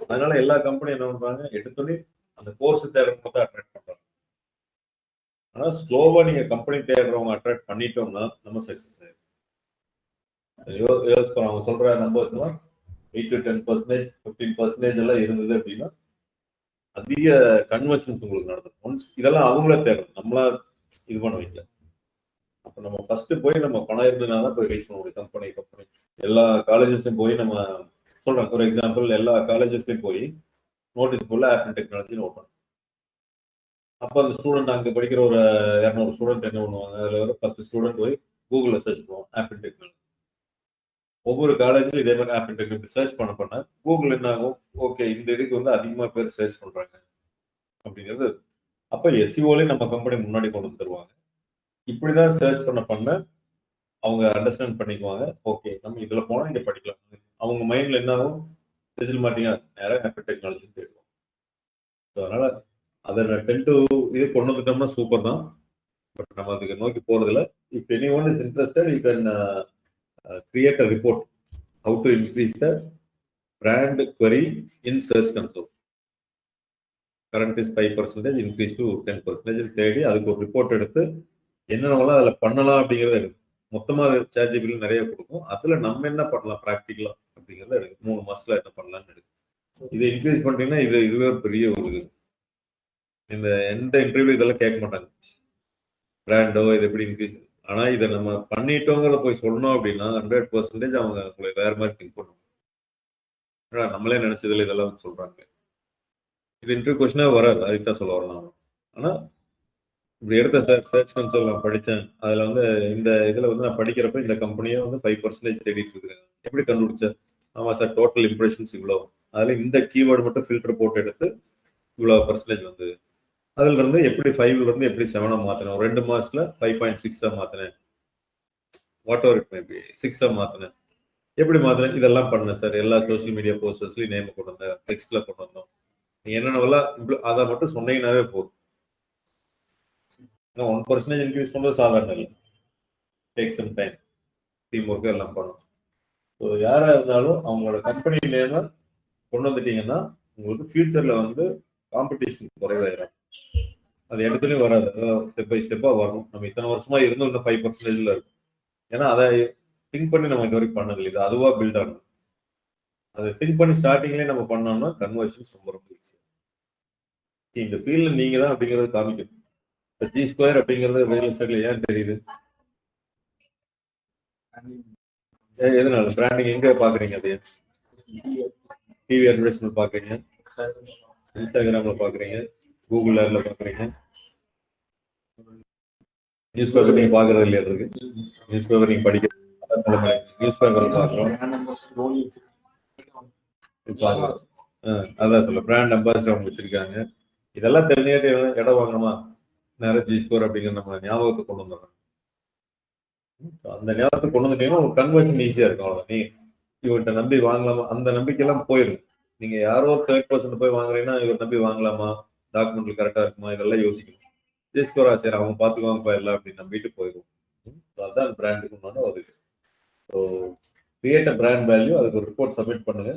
அதனால எல்லா கம்பெனியும் என்ன பண்ணுறாங்க, எடுத்தோடனே அந்த கோர்ஸ் தேடுறவங்க தான் அட்ராக்ட் பண்ணுறாங்க. ஆனால் ஸ்லோவாக நீங்கள் கம்பெனி தேடுறவங்க அட்ராக்ட் பண்ணிட்டோம்னா நம்ம சக்ஸஸ் ஆகிடும். யோசிக்கிறோம், அவங்க சொல்கிற நம்பர்ஸ்லாம் 8 to 10%, 15% எல்லாம் இருந்தது அப்படின்னா அதிக கன்வர்ஷன்ஸ் உங்களுக்கு நடக்கும். ஒன்ஸ் இதெல்லாம் அவங்களே தேடும், நம்மளா இது பண்ண வைக்கல. அப்போ நம்ம ஃபர்ஸ்ட் போய் நம்ம பணம் இருந்ததுனா தான் போய் ரீச் பண்ண முடியும். கம்பெனி எல்லா காலேஜஸ்லையும் போய் நம்ம சொல்கிறேன், ஃபார் எக்ஸாம்பிள் எல்லா காலேஜஸ்லையும் போய் நோட்டீஸ் போல ஆப் அண்ட் டெக்னாலஜின்னு ஓப்பன். அப்போ அந்த ஸ்டூடெண்ட் அங்கே படிக்கிற ஒரு 200 ஸ்டூடெண்ட் என்ன பண்ணுவாங்க, அதில் ஒரு 10 ஸ்டூடெண்ட் போய் கூகுளில் சர்ச் பண்ணுவோம் ஆப் அண்ட் டெக்னாலஜி. ஒவ்வொரு காலேஜிலும் இதே மாதிரி ஆப் அண்ட் டெக்னாலஜி சர்ச் பண்ண கூகுள் என்ன ஆகும், ஓகே இந்த இதுக்கு வந்து அதிகமாக பேர் சர்ச் பண்ணுறாங்க அப்படிங்கிறது. அப்போ எஸ்இஓலையும் நம்ம கம்பெனி முன்னாடி கொண்டு வந்து தருவாங்க. இப்படிதான் சர்ச் பண்ண அவங்க அண்டர்ஸ்டாண்ட் பண்ணிக்குவாங்க. ஓகே நம்ம இதில் போனால் இங்கே படிக்கலாம். அவங்க மைண்டில் என்ன ஆகும், டிஜிட்டல் மார்க்கெட்டிங் நேராக ஆப் அண்ட் டெக்னாலஜி தேடுவோம். ஸோ அதனால் அதை 10 to இது கொண்டு வந்துட்டோம்னா சூப்பர் தான். பட் நம்ம அதுக்கு நோக்கி போகிறதில்ல. If any one is interested you can create a report how to increase the brand query in search console. Current is 5%, increase to 10% தேடி அதுக்கு ஒரு ரிப்போர்ட் எடுத்து என்னென்னலாம் அதில் பண்ணலாம் அப்படிங்கிறத எடுக்கும். மொத்தமாக சார்ஜபிள் நிறைய கொடுக்கும். அதில் நம்ம என்ன பண்ணலாம் ப்ராக்டிக்கலாக அப்படிங்கிறத எடுக்கும். 3 மாதத்தில் என்ன பண்ணலாம்னு எடுக்கும். இதை இன்க்ரீஸ் பண்ணிட்டீங்கன்னா இதுவே ஒரு பெரிய ஒரு இந்த எந்த இன்டர்வியூ இதெல்லாம் கேட்க மாட்டாங்க, பிராண்டோ இது எப்படி இன்க்ரீஸ். ஆனால் இதை நம்ம பண்ணிட்டோங்கிறத போய் சொல்லணும் அப்படின்னா 100% அவங்க உங்களை வேற மாதிரி திங்க் பண்ணுவாங்க. நம்மளே நினைச்சதில்ல இதெல்லாம் சொல்றாங்க. இது இன்டர்வியூ கொஸ்டினா வராது, அதுதான் சொல்ல வரலாம். ஆனால் இப்படி எடுத்த சர்ச் கன்சோல் நான் படித்தேன், அதில் வந்து இந்த இதில் வந்து நான் படிக்கிறப்ப இந்த கம்பெனியை வந்து 5% தேடிட்டு இருக்கிறேன். எப்படி கண்டுபிடிச்சேன்? ஆமாம் சார், டோட்டல் இம்ப்ரெஷன்ஸ் இவ்வளோ, அதில் இந்த கீவேர்டு மட்டும் ஃபில்டர் போட்டு எடுத்து இவ்வளோ % வந்து அதுல இருந்து எப்படி 5ல இருந்து எப்படி 7 மாத்தினேன். 2 மாசத்துல 5.6 மாத்தினேன். Whatever it may be 6 மாத்தினேன். எப்படி மாத்தினேன் இதெல்லாம் பண்ணேன் சார். எல்லா சோசியல் மீடியா போஸ்டர்ஸ்லயும் நேம் கொண்டு வந்தேன், டெக்ஸ்ட்ல கொண்டு வந்தோம். நீங்க என்னென்னலாம் அதை மட்டும் சொன்னீங்கன்னாவே போதும். 1% இன்க்ரீஸ் பண்றது சாதாரண இல்லை, take some time, team work எல்லாம் பண்ணும். ஸோ யாரா இருந்தாலும் அவங்களோட கம்பெனி நேமை கொண்டு வந்துட்டீங்கன்னா உங்களுக்கு ஃபியூச்சர்ல வந்து காம்படிஷன் குறைவாயிரும். அது இடத்துலையும் வராது, ஸ்டெப் பை ஸ்டெப்பா வரணும். நம்ம இத்தனை வருஷமா இருந்தும் இன்னும் 5% இருக்கும். ஏன்னா அதை திங்க் பண்ணி நம்ம இது வரைக்கும் பண்ணதில்லை, இது அதுவா பில்ட் ஆகணும். அதை திங்க் பண்ணி ஸ்டார்டிங்லேயே நம்ம பண்ணோம்னா கன்வர்ஷன்ஸ் ரொம்ப ஈஸியாக. இந்த ஃபீல்ட்ல நீங்க தான் அப்படிங்கிறது காமிக்கணும். இப்போ G2 அப்படிங்கிறது ரியல் எஸ்டேட்ல ஏன் தெரியுது, எதனால பிராண்டிங் எங்க பாக்குறீங்க? அது டிவி அட்வர்டைஸ்மெண்ட் பாக்குறீங்க, இன்ஸ்டாகிராம்ல பாக்குறீங்க, கூகுள் ஆட்ல பாக்குறீங்க, நியூஸ் பேப்பர் நீங்க பாக்குறது இல்லையா? இருக்கு நியூஸ் பேப்பர் நீங்க படிக்க, நியூஸ் பேப்பர் பாக்குறோம். அதான் சொல்ல பிராண்ட் அம்பாசிடர் அவங்க வச்சிருக்காங்க. இதெல்லாம் தெரிஞ்சுக்கிட்டு இடம் வாங்கணுமா, நேரம் G2 அப்படிங்கிற நம்ம ஞாபகத்துக்கு கொண்டு வந்துடுறோம். அந்த ஞாபகத்துக்கு கொண்டு வந்துட்டீங்கன்னா ஒரு கன்வர்ஷன் ஈஸியா இருக்கும். அவ்வளவுதான். நீ இவர்கிட்ட நம்பி வாங்கலாமா, அந்த நம்பிக்கையெல்லாம் போயிடும். நீங்க யாரோ தேர்ட் பர்சன் போய் வாங்குறீங்கன்னா இவர் நம்பி வாங்கலாமா, டாக்குமெண்ட்ல கரெக்டா இருக்குமா, இதெல்லாம் யோசிக்கணும். ஜெஸ்கோரா சரி அவங்க பார்த்துக்குவாங்கப்பா எல்லாம் அப்படின்னு நம்பிட்டு போயிடும். அதுதான் பிராண்டுக்கு ஒரு so create a brand value, அதுக்கு ஒரு ரிப்போர்ட் சப்மிட் பண்ணுங்க.